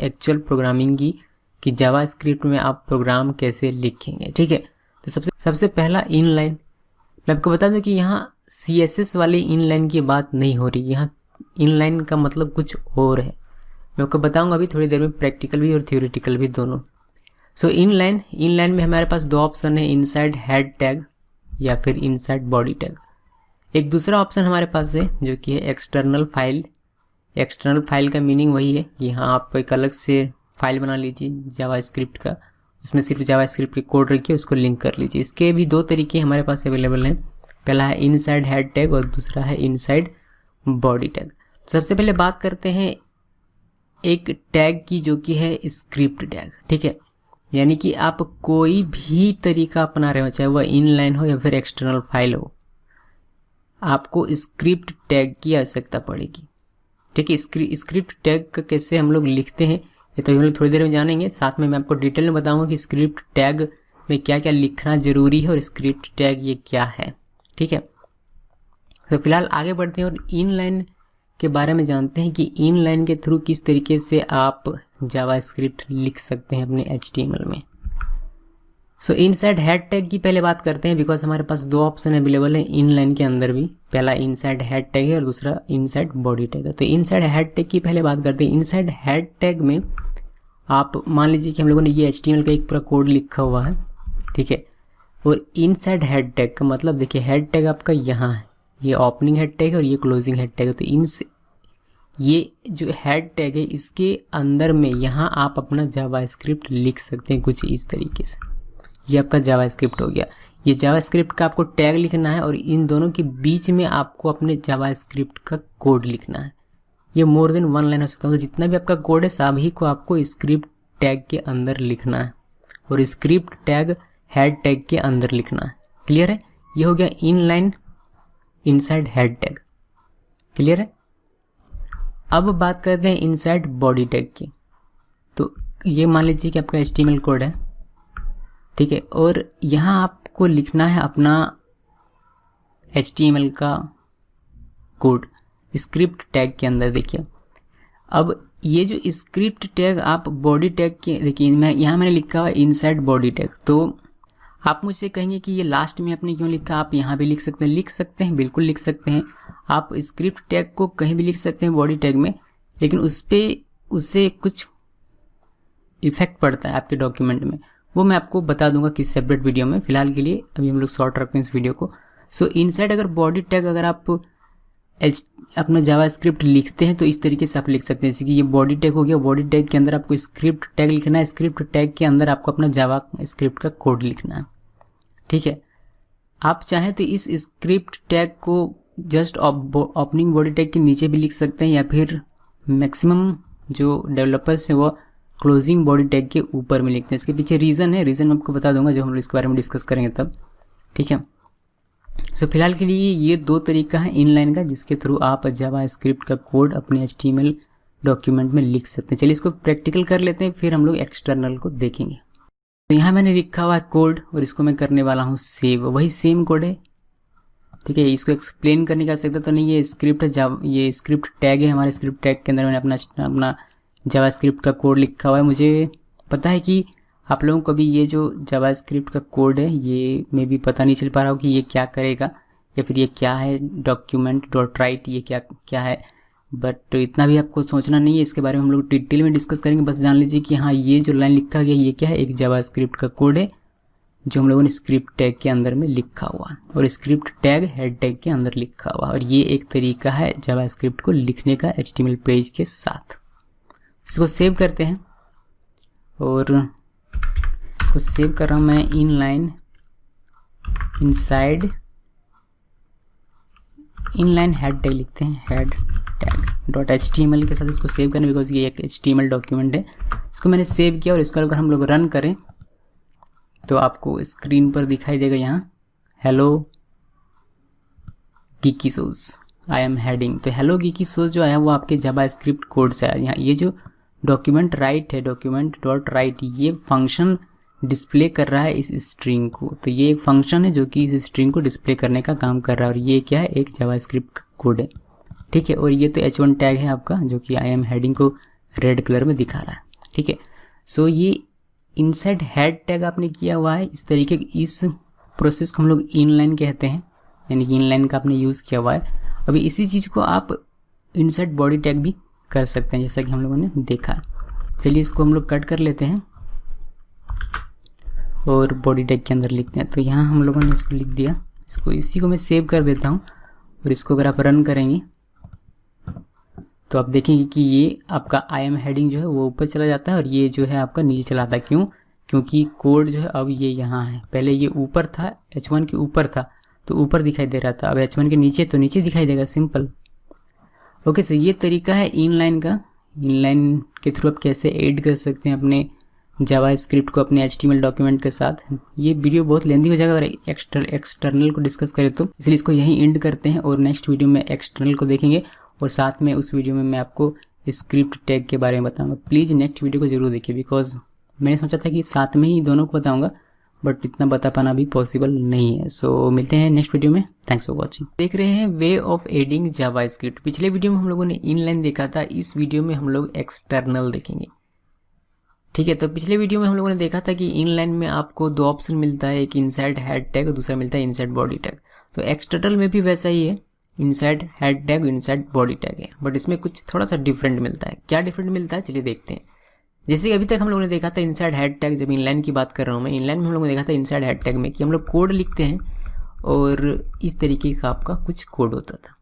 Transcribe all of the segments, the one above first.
Actual programming की कि JavaScript में आप प्रोग्राम कैसे लिखेंगे। ठीक है, तो सबसे पहला इनलाइन। मैं आपको बता दूं कि यहाँ CSS वाली इनलाइन की बात नहीं हो रही, यहाँ इनलाइन का मतलब कुछ और है। मैं आपको बताऊंगा अभी थोड़ी देर में, प्रैक्टिकल भी और थियोरेटिकल भी दोनों। सो इनलाइन में हमारे पास दो ऑप्शन है, इनसाइड हेड टैग या फिर इनसाइड बॉडी टैग। एक दूसरा ऑप्शन हमारे पास है जो कि है एक्सटर्नल फाइल। एक्सटर्नल फाइल का मीनिंग वही है कि यहाँ आप एक अलग से फाइल बना लीजिए जावास्क्रिप्ट का, उसमें सिर्फ जावास्क्रिप्ट की कोड रखिए, उसको लिंक कर लीजिए। इसके भी दो तरीके हमारे पास अवेलेबल हैं, पहला है इनसाइड हेड टैग और दूसरा है इनसाइड बॉडी टैग। तो सबसे पहले बात करते हैं एक टैग की जो कि है स्क्रिप्ट टैग। ठीक है, यानी कि आप कोई भी तरीका अपना रहे हो, चाहे वह इनलाइन हो या फिर एक्सटर्नल फाइल हो, आपको स्क्रिप्ट टैग की आवश्यकता पड़ेगी। ठीक है, स्क्रिप्ट टैग का कैसे हम लोग लिखते हैं ये तो हम लोग थोड़ी देर में जानेंगे। साथ में मैं आपको डिटेल में बताऊंगा कि स्क्रिप्ट टैग में क्या क्या लिखना जरूरी है और स्क्रिप्ट टैग ये क्या है। ठीक है, तो फिलहाल आगे बढ़ते हैं और इनलाइन के बारे में जानते हैं कि इनलाइन के थ्रू किस तरीके से आप जावास्क्रिप्ट लिख सकते हैं अपने HTML में। सो इनसाइड हेड टैग की पहले बात करते हैं, बिकॉज हमारे पास दो ऑप्शन अवेलेबल है इनलाइन के अंदर भी, पहला इनसाइड हेड टैग है और दूसरा इनसाइड बॉडी टैग है। तो इनसाइड हेड टैग की पहले बात करते हैं। इनसाइड हेड टैग में आप मान लीजिए कि हम लोगों ने ये HTML का एक पूरा कोड लिखा हुआ है। ठीक है, और इनसाइड हेड टैग का मतलब देखिए, हेड टैग आपका यहाँ है, ये ओपनिंग हेड टैग है और ये क्लोजिंग हेड टैग है। तो ये जो हेड टैग है इसके अंदर में यहाँ आप अपना जावास्क्रिप्ट लिख सकते हैं कुछ इस तरीके से। ये आपका जावास्क्रिप्ट हो गया। ये जावास्क्रिप्ट का आपको टैग लिखना है और इन दोनों के बीच में आपको अपने जावास्क्रिप्ट का कोड लिखना है। ये मोर देन वन लाइन हो सकता है, तो जितना भी आपका कोड है सभी को आपको स्क्रिप्ट टैग के अंदर लिखना है और स्क्रिप्ट टैग हेड टैग के अंदर लिखना है। क्लियर है? ये हो गया inline inside head tag. Clear है? अब बात करते हैं इनसाइड बॉडी टैग की। तो ये मान लीजिए कि आपका HTML कोड है। ठीक है, और यहाँ आपको लिखना है अपना HTML का कोड स्क्रिप्ट टैग के अंदर। देखिए, अब ये जो स्क्रिप्ट टैग आप बॉडी टैग के, देखिए मैंने लिखा हुआ इनसाइड बॉडी टैग। तो आप मुझसे कहेंगे कि ये लास्ट में आपने क्यों लिखा, आप यहाँ भी लिख सकते हैं, बिल्कुल लिख सकते हैं। आप स्क्रिप्ट टैग को कहीं भी लिख सकते हैं बॉडी टैग में, लेकिन उससे कुछ इफेक्ट पड़ता है आपके डॉक्यूमेंट में, वो मैं आपको बता दूंगा किस सेपरेट वीडियो में। फिलहाल के लिए अभी हम लोग शॉर्ट रखते हैं इस वीडियो को। सो इनसाइड अगर बॉडी टैग अगर आप अपना जावास्क्रिप्ट लिखते हैं तो इस तरीके से आप लिख सकते हैं, जैसे कि ये बॉडी टैग हो गया, बॉडी टैग के अंदर आपको स्क्रिप्ट टैग लिखना है, स्क्रिप्ट टैग के अंदर आपको अपना जावास्क्रिप्ट का कोड लिखना है। ठीक है, आप चाहें तो इस स्क्रिप्ट टैग को जस्ट ओपनिंग बॉडी टैग के नीचे भी लिख सकते हैं, या फिर मैक्सिमम जो डेवलपर्स हैं वो क्लोजिंग बॉडी टैग के ऊपर में लिखते हैं। इसके पीछे रीज़न है, रीज़न मैं आपको बता दूंगा जब हम लोग इसके बारे में डिस्कस करेंगे तब। ठीक है, सो फिलहाल के लिए ये दो तरीका है इनलाइन का जिसके थ्रू आप जावास्क्रिप्ट का कोड अपने HTML डॉक्यूमेंट में लिख सकते हैं। चलिए इसको प्रैक्टिकल कर लेते हैं, फिर हम लोग एक्सटर्नल को देखेंगे। तो यहाँ मैंने लिखा हुआ है कोड और इसको मैं करने वाला हूँ सेव। वही सेम कोड है। ठीक है, इसको एक्सप्लेन करने की आवश्यकता तो नहीं है, स्क्रिप्ट है, ये स्क्रिप्ट टैग है। हमारे स्क्रिप्ट टैग के अंदर मैंने अपना जावास्क्रिप्ट का कोड लिखा हुआ है। मुझे पता है कि आप लोगों को भी ये जो जावास्क्रिप्ट का कोड है ये में भी पता नहीं चल पा रहा हो कि ये क्या करेगा या फिर ये क्या है, document.write ये क्या है, बट इतना भी आपको सोचना नहीं है, इसके बारे में हम लोग डिटेल में डिस्कस करेंगे। बस जान लीजिए कि हाँ, ये जो लाइन लिखा गया ये क्या है, एक जावास्क्रिप्ट का कोड है जो हम लोगों ने स्क्रिप्ट टैग के अंदर में लिखा हुआ, और स्क्रिप्ट टैग हेड टैग के अंदर लिखा हुआ, और ये एक तरीका है जावास्क्रिप्ट को लिखने का HTML पेज के साथ। इसको सेव करते हैं और इसको सेव कर रहा हूँ मैं इनलाइन हेड टैग लिखते हैं, हेड टैग .html के साथ इसको सेव करना, बिकॉज ये एक HTML डॉक्यूमेंट है। इसको मैंने सेव किया और इसको अगर हम लोग रन करें तो आपको स्क्रीन पर दिखाई देगा यहाँ hello geeky shows I am heading. तो हेलो गीकी सोज जो आया वो आपके जावास्क्रिप्ट कोड से आया। यहाँ ये जो डॉक्यूमेंट राइट है, document.write, ये फंक्शन डिस्प्ले कर रहा है इस स्ट्रिंग को। तो ये एक फंक्शन है जो कि इस स्ट्रिंग को डिस्प्ले करने का काम कर रहा है, और ये क्या है, एक जावास्क्रिप्ट का कोड है। ठीक है, और ये तो H1 टैग है आपका जो कि आई एम हेडिंग को रेड कलर में दिखा रहा है। ठीक है। सो ये इनसाइड हेड टैग आपने किया हुआ है इस तरीके, इस प्रोसेस को हम लोग इनलाइन कहते हैं, यानी कि इनलाइन का आपने यूज़ किया हुआ है। अभी इसी चीज़ को आप इनसाइड बॉडी टैग भी कर सकते हैं, जैसा कि हम लोगों ने देखा। चलिए इसको हम लोग कट कर लेते हैं और बॉडी टैग के अंदर लिखते हैं। तो यहाँ हम लोगों ने इसको लिख दिया, इसको इसी को मैं सेव कर देता हूँ और इसको अगर आप रन करेंगे तो आप देखेंगे कि ये आपका आई एम हेडिंग जो है वो ऊपर चला जाता है और ये जो है आपका नीचे चला आता है। क्यों? क्योंकि कोड जो है अब ये यहाँ है, पहले ये ऊपर था, H1 के ऊपर था तो ऊपर दिखाई दे रहा था, अब H1 के नीचे तो नीचे दिखाई देगा, सिंपल। ओके, सो ये तरीका है इनलाइन का। इनलाइन के थ्रू आप कैसे ऐड कर सकते हैं अपने जावा स्क्रिप्ट को अपने HTML डॉक्यूमेंट के साथ। ये वीडियो बहुत लेंदी हो जाएगा अगर एक्सटर्नल को डिस्कस करें तो, इसलिए इसको यहीं एंड करते हैं और नेक्स्ट वीडियो में एक्सटर्नल को देखेंगे और साथ में उस वीडियो में मैं आपको स्क्रिप्ट टैग के बारे में बताऊंगा। प्लीज़ नेक्स्ट वीडियो को जरूर देखिए, बिकॉज मैंने सोचा था कि साथ में ही दोनों को बताऊंगा, बट इतना बता पाना भी पॉसिबल नहीं है। सो मिलते हैं नेक्स्ट वीडियो में। Thanks for watching. देख रहे हैं way of adding Java script. पिछले वीडियो में हम लोगों ने इनलाइन देखा था, इस वीडियो में हम लोग एक्सटर्नल देखेंगे, ठीक है। तो पिछले वीडियो में हम लोगों ने देखा था कि इनलाइन में आपको दो ऑप्शन मिलता है, एक इनसाइड हेड टैग और दूसरा मिलता है इनसाइड बॉडी टैग। तो एक्सटर्नल में भी वैसा ही है, inside head tag, inside body tag है, बट इसमें कुछ थोड़ा सा डिफरेंट मिलता है। क्या डिफरेंट मिलता है चलिए देखते हैं। जैसे कि अभी तक हम लोगों ने देखा था इनसाइड हेड टैग, जब इनलाइन की बात कर रहा हूँ मैं, इनलाइन में हम लोगों ने देखा था इनसाइड हेड टैग में कि हम लोग कोड लिखते हैं और इस तरीके का आपका कुछ कोड होता था,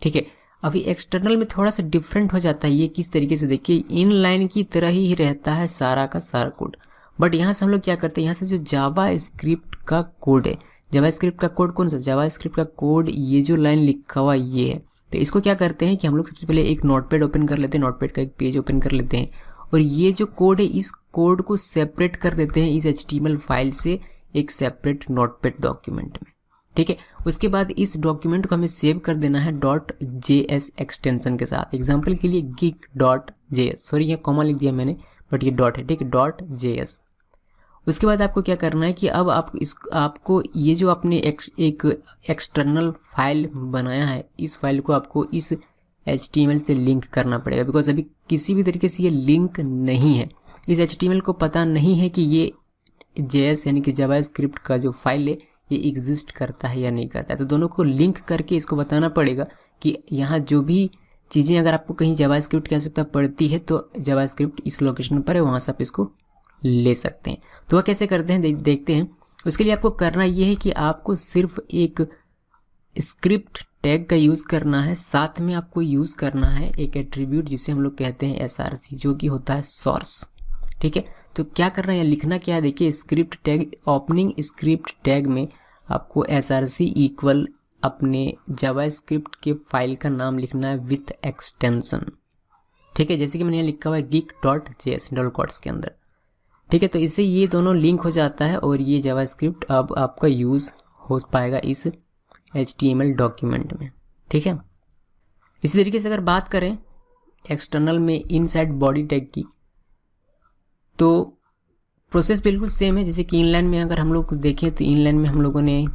ठीक है। अभी एक्सटर्नल में थोड़ा सा डिफरेंट हो जाता है। ये किस तरीके से, देखिए इनलाइन की तरह ही रहता है सारा का सारा कोड, बट यहाँ से हम लोग क्या करते हैं, यहाँ से जो जावा स्क्रिप्ट का कोड है, जावा स्क्रिप्ट का कोड कौन सा, जावा स्क्रिप्ट का कोड ये जो लाइन लिखा हुआ ये है। तो इसको क्या करते हैं कि हम लोग सबसे पहले एक नोटपैड ओपन कर लेते हैं, नोटपैड का एक पेज ओपन कर लेते हैं और ये जो कोड है इस कोड को सेपरेट कर देते हैं इस HTML फाइल से एक सेपरेट नोटपैड डॉक्यूमेंट में, ठीक है। उसके बाद इस डॉक्यूमेंट को हमें सेव कर देना है .js एक्सटेंशन के साथ। एग्जांपल के लिए geek.js, सॉरी ये कॉमा लिख दिया मैंने, बट ये डॉट है, ठीक है, .js। उसके बाद आपको क्या करना है कि अब आपको ये जो आपने एक एक्सटर्नल फाइल बनाया है, इस फाइल को आपको इस HTML से लिंक करना पड़ेगा, बिकॉज अभी किसी भी तरीके से ये लिंक नहीं है। इस HTML को पता नहीं है कि ये JS यानी कि जावा स्क्रिप्ट का जो फाइल है ये एग्जिस्ट करता है या नहीं करता है। तो दोनों को लिंक करके इसको बताना पड़ेगा कि यहाँ जो भी चीज़ें, अगर आपको कहीं जावा स्क्रिप्ट की आवश्यकता पड़ती है तो जावा स्क्रिप्ट इस लोकेशन पर है, वहाँ से आप इसको ले सकते हैं। तो वह कैसे करते हैं देखते हैं। उसके लिए आपको करना ये है कि आपको सिर्फ एक स्क्रिप्ट टैग का यूज़ करना है, साथ में आपको यूज़ करना है एक एट्रीब्यूट जिसे हम लोग कहते हैं SRC, जो कि होता है सोर्स, ठीक है। तो क्या करना है, लिखना क्या है, देखिए script tag, opening script tag में आपको SRC इक्वल अपने जावा स्क्रिप्ट के फाइल का नाम लिखना है विथ एक्सटेंशन, ठीक है। जैसे कि मैंने यहाँ लिखा हुआ है geek.js डबल कोट्स के अंदर, ठीक है। तो इससे ये दोनों लिंक हो जाता है और ये जावा स्क्रिप्ट अब आपका यूज़ हो पाएगा इस HTML डॉक्यूमेंट में, ठीक है। इसी तरीके से अगर बात करें एक्सटर्नल में इनसाइड बॉडी टैग की, तो प्रोसेस बिल्कुल सेम है। जैसे कि इनलाइन में अगर हम लोग देखें तो इनलाइन में हम लोगों ने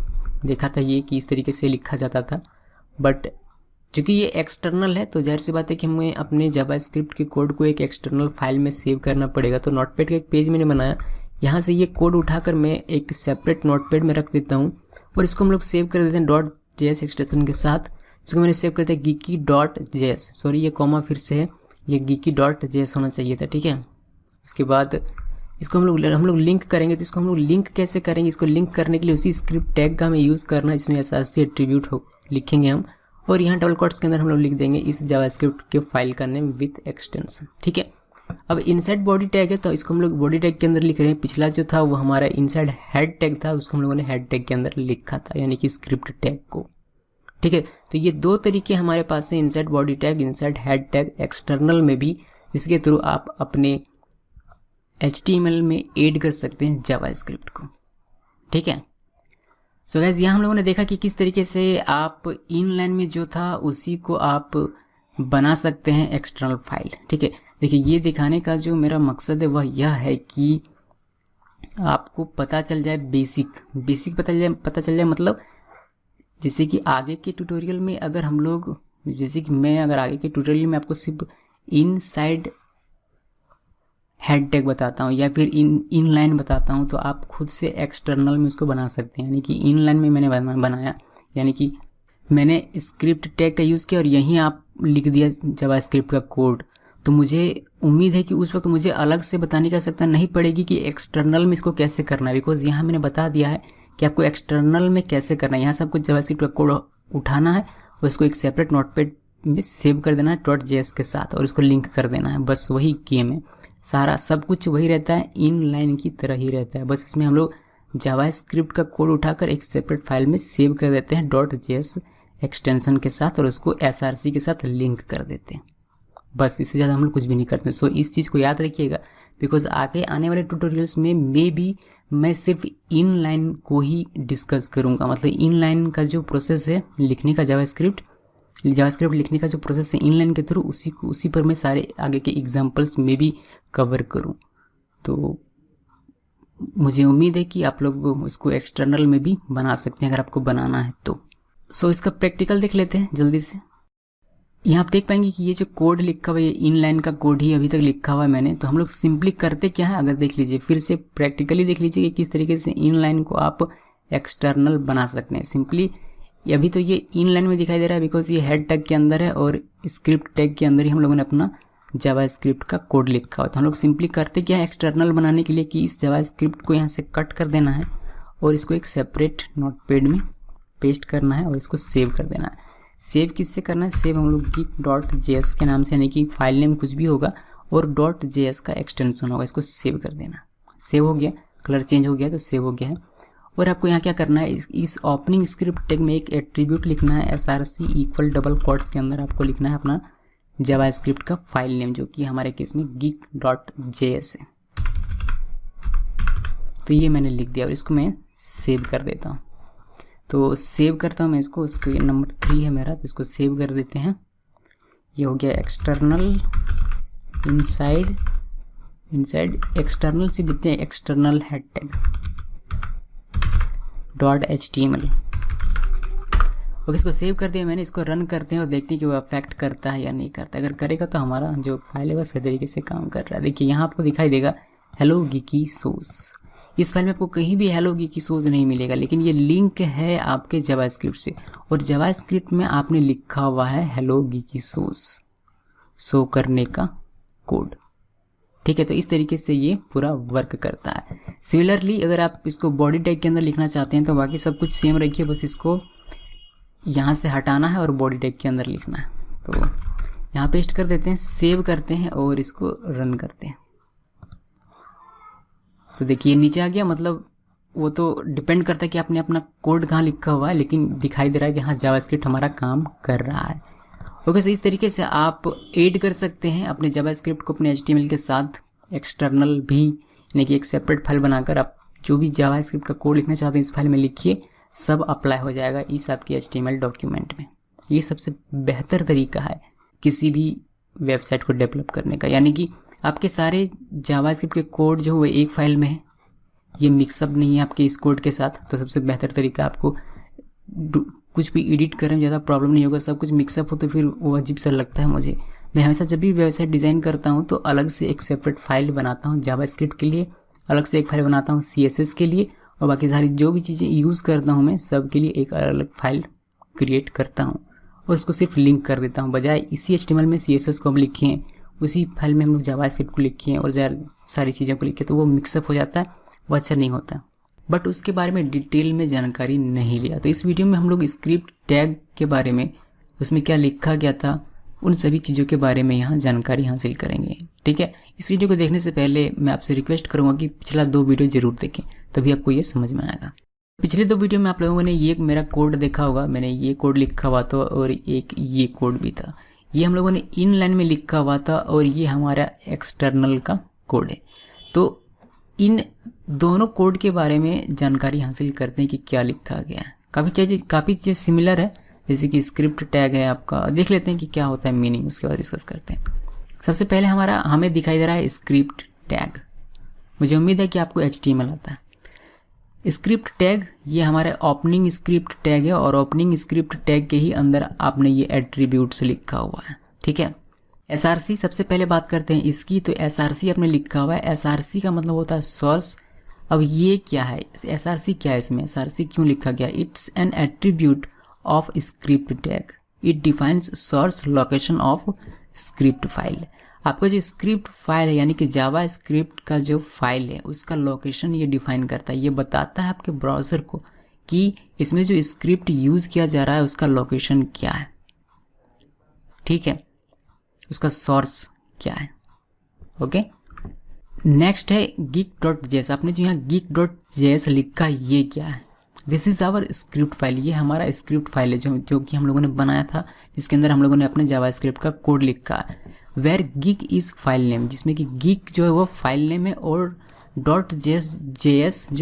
देखा था ये कि इस तरीके से लिखा जाता था, बट चूँकि ये एक्सटर्नल है तो जाहिर सी बात है कि हमें अपने जावा स्क्रिप्ट के कोड को एक एक्सटर्नल फाइल में सेव करना पड़ेगा। तो नोटपैड का एक पेज मैंने बनाया, यहाँ से ये कोड उठाकर मैं एक सेपरेट नोटपैड में रख देता हूँ और इसको हम लोग सेव कर देते हैं .js एक्सटेंशन के साथ, जिसको मैंने सेव कर दिया geeky.js, सॉरी ये कॉमा फिर से है, ये geeky.js होना चाहिए था, ठीक है। उसके बाद इसको हम लोग लिंक करेंगे। तो इसको हम लोग लिंक कैसे करेंगे, इसको लिंक करने के लिए उसी स्क्रिप्ट टैग का हमें यूज़ करना है, इसमें SRC एट्रीब्यूट लिखेंगे हम और यहाँ डबल कोट्स के अंदर हम लोग लिख देंगे इस जावा स्क्रिप्ट के फाइल का नेम विथ एक्सटेंशन, ठीक है। अब इनसाइड बॉडी टैग है तो इसको हम लोग बॉडी टैग के अंदर लिख रहे हैं। पिछला जो था वो हमारा इनसाइड हेड टैग था, उसको हम लोगों ने हेड टैग के अंदर लिखा था, यानी कि स्क्रिप्ट टैग को, ठीक है। तो ये दो तरीके हमारे पास हैं, inside body tag, inside head tag, external में भी, इसके थ्रू आप अपने HTML में ऐड कर सकते हैं जावा स्क्रिप्ट को, ठीक है। सो गाइस यहाँ हम लोगों ने देखा कि किस तरीके से आप इनलाइन में जो था उसी को आप बना सकते हैं एक्सटर्नल फाइल, ठीक है। देखिए ये दिखाने का जो मेरा मकसद है वह यह है कि आपको पता चल जाए बेसिक पता चल जाए मतलब जैसे कि आगे के ट्यूटोरियल में अगर हम लोग, जैसे कि मैं अगर आगे के ट्यूटोरियल में आपको सिर्फ इनसाइड हेड टैग बताता हूँ या फिर इनलाइन बताता हूँ, तो आप खुद से एक्सटर्नल में उसको बना सकते हैं। यानी कि इनलाइन में मैंने बनाया, यानी कि मैंने स्क्रिप्ट टैग का यूज़ किया और यहीं आप लिख दिया जावास्क्रिप्ट का कोड। तो मुझे उम्मीद है कि उस वक्त मुझे अलग से बताने की आवश्यकता नहीं पड़ेगी कि एक्सटर्नल में इसको कैसे करना है, बिकॉज यहाँ मैंने बता दिया है कि आपको एक्सटर्नल में कैसे करना है। यहाँ से आपको जावास्क्रिप्ट का कोड उठाना है और इसको एक सेपरेट नोटपैड में सेव कर देना है .js के साथ और इसको लिंक कर देना है। बस वही गेम है, सारा सब कुछ वही रहता है, इनलाइन की तरह ही रहता है। बस इसमें हम लोग जावास्क्रिप्ट का कोड उठाकर एक सेपरेट फाइल में सेव कर देते हैं .js एक्सटेंशन के साथ और उसको src के साथ लिंक कर देते हैं। बस इससे ज़्यादा हम लोग कुछ भी नहीं करते। सो इस चीज़ को याद रखिएगा, बिकॉज आगे आने वाले ट्यूटोरियल्स में मैं सिर्फ इनलाइन को ही डिस्कस करूँगा। मतलब इनलाइन का जो प्रोसेस है लिखने का, जावास्क्रिप्ट लिखने का जो प्रोसेस है इनलाइन के थ्रू, उसी पर मैं सारे आगे के एग्जांपल्स में भी कवर करूं। तो मुझे उम्मीद है कि आप लोग उसको एक्सटर्नल में भी बना सकते हैं अगर आपको बनाना है तो। सो इसका प्रैक्टिकल देख लेते हैं जल्दी से। यहाँ आप देख पाएंगे कि ये जो कोड लिखा हुआ है, ये इनलाइन का कोड ही अभी तक लिखा हुआ है मैंने। तो हम लोग सिंपली करते क्या है, अगर देख लीजिए फिर से प्रैक्टिकली देख लीजिए कि किस तरीके से इनलाइन को आप एक्सटर्नल बना सकते हैं। सिंपली अभी तो ये इनलाइन में दिखाई दे रहा है बिकॉज ये हेड टैग के अंदर है और स्क्रिप्ट टैग के अंदर ही हम लोगों ने अपना जावास्क्रिप्ट का कोड लिखा हुआ। तो हम लोग सिंपली करते क्या है एक्सटर्नल बनाने के लिए कि इस जावास्क्रिप्ट को यहाँ से कट कर देना है और इसको एक सेपरेट नोटपैड में पेस्ट करना है और इसको सेव कर देना है। सेव किससे करना है, सेव हम लोग की .js के नाम से, यानी कि फाइल नेम कुछ भी होगा और .js का एक्सटेंशन होगा, इसको सेव कर देना। सेव हो गया, कलर चेंज हो गया तो सेव हो गया है। और आपको यहाँ क्या करना है, इस ओपनिंग स्क्रिप्ट टैग में एक एट्रीब्यूट लिखना है src इक्वल डबल कोट्स के अंदर आपको लिखना है अपना जावास्क्रिप्ट का फाइल नेम, जो कि हमारे केस में geek.js है। तो ये मैंने लिख दिया और इसको मैं सेव कर देता हूँ। तो सेव करता हूँ मैं इसको ये नंबर 3 है मेरा, तो इसको सेव कर देते हैं। ये हो गया एक्सटर्नल, इनसाइड एक्सटर्नल से लिखते हैं external head tag .html। Okay, इसको सेव कर दिया मैंने। इसको रन करते हैं और देखते हैं कि वो अफेक्ट करता है या नहीं करता। अगर करेगा तो हमारा जो फाइल है वो सही तरीके से काम कर रहा है। देखिए यहाँ आपको दिखाई देगा हेलो गीकी सोर्स। इस फाइल में आपको कहीं भी हेलो गीकी सोर्स नहीं मिलेगा, लेकिन ये लिंक है आपके जावास्क्रिप्ट से और जावास्क्रिप्ट में आपने लिखा हुआ है हेलो गीकी सोर्स शो करने का कोड। ठीक है, तो इस तरीके से ये पूरा वर्क करता है। सिमिलरली अगर आप इसको बॉडी टैग के अंदर लिखना चाहते हैं तो बाकी सब कुछ सेम रखिए, बस इसको यहाँ से हटाना है और बॉडी टैग के अंदर लिखना है। तो यहाँ पेस्ट कर देते हैं, सेव करते हैं और इसको रन करते हैं। तो देखिए नीचे आ गया। मतलब वो तो डिपेंड करता है कि आपने अपना कोड कहाँ लिखा हुआ है, लेकिन दिखाई दे रहा है कि हाँ जावास्क्रिप्ट हमारा काम कर रहा है। ओके, सो इस तरीके से आप ऐड कर सकते हैं अपने जावास्क्रिप्ट को अपने HTML के साथ एक्सटर्नल भी, यानी कि एक सेपरेट फाइल बनाकर आप जो भी जावास्क्रिप्ट का कोड लिखना चाहते हैं इस फाइल में लिखिए, सब अप्लाई हो जाएगा इस आपके HTML डॉक्यूमेंट में। ये सबसे बेहतर तरीका है किसी भी वेबसाइट को डेवलप करने का, यानी कि आपके सारे जावास्क्रिप्ट के कोड जो है एक फाइल में है, ये मिक्सअप नहीं है आपके इस कोड के साथ। तो सबसे बेहतर तरीका, आपको कुछ भी एडिट करने में ज़्यादा प्रॉब्लम नहीं होगा। सब कुछ मिक्सअप हो तो फिर वो अजीब सा लगता है मुझे। मैं हमेशा जब भी वेबसाइट डिज़ाइन करता हूँ तो अलग से एक सेपरेट फाइल बनाता हूँ जावास्क्रिप्ट के लिए, अलग से एक फाइल बनाता हूँ CSS के लिए, और बाकी सारी जो भी चीज़ें यूज़ करता हूँ मैं सब के लिए एक अलग फाइल क्रिएट करता हूँ और उसको सिर्फ लिंक कर देता हूँ। बजाय इसी HTML में CSS को हम लिखे हैं, उसी फाइल में हम लोग जावास्क्रिप्ट को लिखे हैं और सारी चीज़ों को लिखे, तो वो मिक्सअप हो जाता है, वो अच्छा नहीं होता। बट उसके बारे में डिटेल में जानकारी नहीं लिया। तो इस वीडियो में हम लोग स्क्रिप्ट टैग के बारे में, उसमें क्या लिखा गया था, उन सभी चीज़ों के बारे में यहाँ जानकारी हासिल करेंगे। ठीक है, इस वीडियो को देखने से पहले मैं आपसे रिक्वेस्ट करूँगा कि पिछला 2 वीडियो जरूर देखें, तभी आपको ये समझ में आएगा। पिछले 2 वीडियो में आप लोगों ने ये मेरा कोड देखा होगा, मैंने ये कोड लिखा हुआ था और एक ये कोड भी था। ये हम लोगों ने इनलाइन में लिखा हुआ था और ये हमारा एक्सटर्नल का कोड है। तो इन दोनों कोड के बारे में जानकारी हासिल करते हैं कि क्या लिखा गया है। काफ़ी चीज़ें सिमिलर है, जैसे कि स्क्रिप्ट टैग है आपका, देख लेते हैं कि क्या होता है मीनिंग, उसके बाद डिस्कस करते हैं। सबसे पहले हमें दिखाई दे रहा है स्क्रिप्ट टैग। मुझे उम्मीद है कि आपको HTML आता है। स्क्रिप्ट टैग ये हमारे ओपनिंग स्क्रिप्ट टैग है और ओपनिंग स्क्रिप्ट टैग के ही अंदर आपने ये एट्रीब्यूट्स लिखा हुआ है। ठीक है, SRC सबसे पहले बात करते हैं इसकी। तो SRC आपने लिखा हुआ है, SRC का मतलब होता है सोर्स। अब ये क्या है, SRC क्या है, इसमें SRC क्यों लिखा गया? It's an attribute of script tag, it defines source location of script file. आपका जो स्क्रिप्ट फाइल है यानी कि जावा स्क्रिप्ट का जो फाइल है उसका लोकेशन ये डिफाइन करता है। ये बताता है आपके ब्राउज़र को कि इसमें जो स्क्रिप्ट यूज़ किया जा रहा है उसका लोकेशन क्या है, ठीक है, उसका सोर्स क्या है। ओके, नेक्स्ट है geek.js। आपने जो यहाँ geek.js लिखा ये क्या है? This is our script file, ये हमारा स्क्रिप्ट फाइल है जो कि हम लोगों ने बनाया था, जिसके अंदर हम लोगों ने अपने जावा स्क्रिप्ट का कोड लिखा है। Where geek is file name, जिसमें कि geek जो है वो फाइल नेम है और .js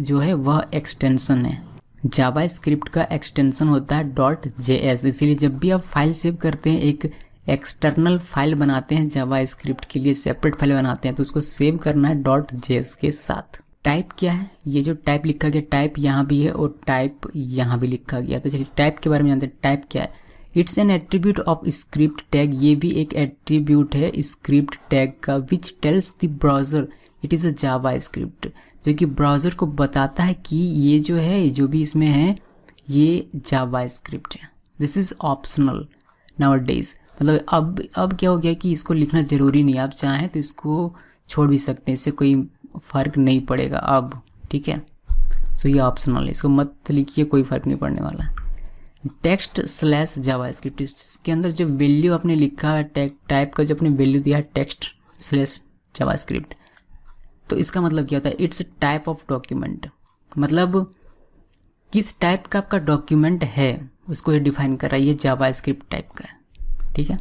जो है वह एक्सटेंशन है। जावा स्क्रिप्ट का एक्सटेंशन होता है .js, इसीलिए जब भी आप फाइल सेव करते हैं, एक एक्सटर्नल फाइल बनाते हैं जावा स्क्रिप्ट के लिए, सेपरेट फाइल बनाते हैं, तो उसको सेव करना है .js के साथ। टाइप क्या है? ये जो टाइप लिखा गया, टाइप यहाँ भी है और टाइप यहाँ भी लिखा गया। तो चलिए टाइप के बारे में जानते हैं। टाइप क्या है? It's an attribute of script tag, ये भी एक एट्रीब्यूट है स्क्रिप्ट टैग का, which tells the browser it is a Java script, जो कि ब्राउज़र को बताता है कि ये जो है, जो भी इसमें है, ये जावा स्क्रिप्ट है। दिस इज़ ऑप्शनल नाउअडेज, मतलब अब क्या हो गया कि इसको लिखना ज़रूरी नहीं, आप चाहें तो इसको छोड़ भी सकते हैं, इससे कोई फ़र्क नहीं पड़ेगा अब, ठीक है। सो ये ऑप्शनल है, इसको मत लिखिए, कोई फ़र्क नहीं पड़ने वाला है। टेक्स्ट स्लैश जावा स्क्रिप्ट, इसके अंदर जो वैल्यू आपने लिखा है, टाइप का जो आपने वैल्यू दिया है टेक्स्ट स्लैश जावा स्क्रिप्ट, तो इसका मतलब क्या होता है? इट्स टाइप ऑफ डॉक्यूमेंट, मतलब किस टाइप का आपका डॉक्यूमेंट है उसको ये डिफाइन कर रहा है, ये जावा स्क्रिप्ट टाइप का है, ठीक है।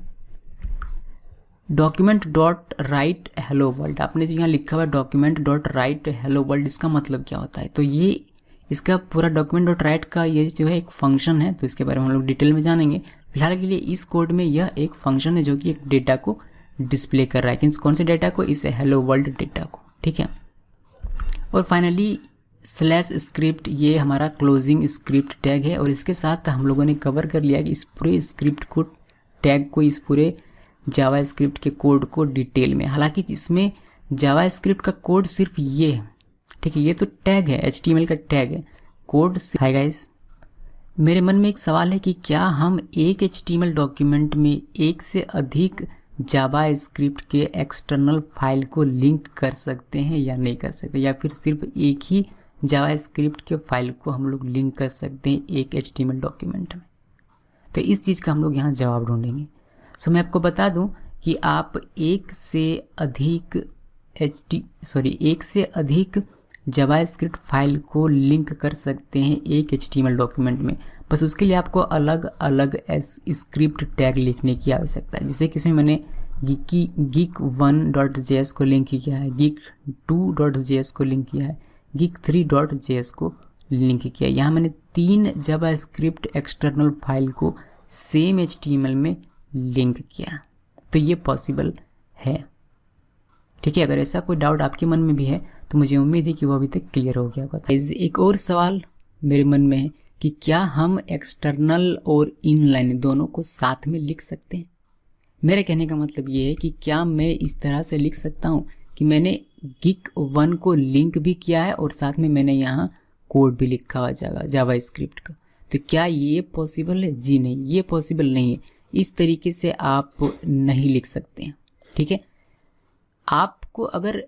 Document dot right hello world, आपने जो यहाँ लिखा हुआ है document dot right hello world, इसका मतलब क्या होता है? तो ये इसका पूरा डॉक्यूमेंट डॉट राइट का ये जो है एक फंक्शन है, तो इसके बारे में हम लोग डिटेल में जानेंगे। फिलहाल के लिए इस कोड में यह एक फंक्शन है जो कि एक डेटा को डिस्प्ले कर रहा है, कौन से डेटा को? इस हेलो वर्ल्ड डेटा को, ठीक है। और फाइनली स्लैश स्क्रिप्ट, ये हमारा क्लोजिंग स्क्रिप्ट टैग है, और इसके साथ हम लोगों ने कवर कर लिया कि इस पूरे स्क्रिप्ट को टैग को, इस पूरे जावा स्क्रिप्ट के कोड को डिटेल में। हालांकि इसमें जावा स्क्रिप्ट का कोड सिर्फ ये है, ठीक है, ये तो टैग है, HTML का टैग है, कोड। हाय गाइस, मेरे मन में एक सवाल है कि क्या हम एक HTML डॉक्यूमेंट में एक से अधिक जावा स्क्रिप्ट के एक्सटर्नल फाइल को लिंक कर सकते हैं या नहीं कर सकते, या फिर सिर्फ एक ही जावा स्क्रिप्ट के फाइल को हम लोग लिंक कर सकते हैं एक HTML डॉक्यूमेंट में? तो इस चीज़ का हम लोग यहाँ जवाब ढूंढेंगे। सो मैं आपको बता दूं कि आप एक से अधिक जावा स्क्रिप्ट फाइल को लिंक कर सकते हैं एक HTML डॉक्यूमेंट में, बस उसके लिए आपको अलग अलग स्क्रिप्ट टैग लिखने की आवश्यकता है। जैसे कि इसमें मैंने geek1.js को लिंक किया है, geek2.js को लिंक किया है, geek3.js को लिंक किया। यहाँ मैंने 3 जावा स्क्रिप्ट एक्सटर्नल फाइल को सेम HTML में लिंक किया, तो ये पॉसिबल है, ठीक है। अगर ऐसा कोई डाउट आपके मन में भी है तो मुझे उम्मीद है कि वो अभी तक क्लियर हो गया होगा। एक और सवाल मेरे मन में है कि क्या हम एक्सटर्नल और इनलाइन दोनों को साथ में लिख सकते हैं? मेरे कहने का मतलब ये है कि क्या मैं इस तरह से लिख सकता हूँ कि मैंने geek1 को लिंक भी किया है और साथ में मैंने यहाँ कोड भी लिखा हुआ जावा स्क्रिप्ट का, तो क्या ये पॉसिबल है? जी नहीं, ये पॉसिबल नहीं है। इस तरीके से आप नहीं लिख सकते हैं, ठीक है। आपको अगर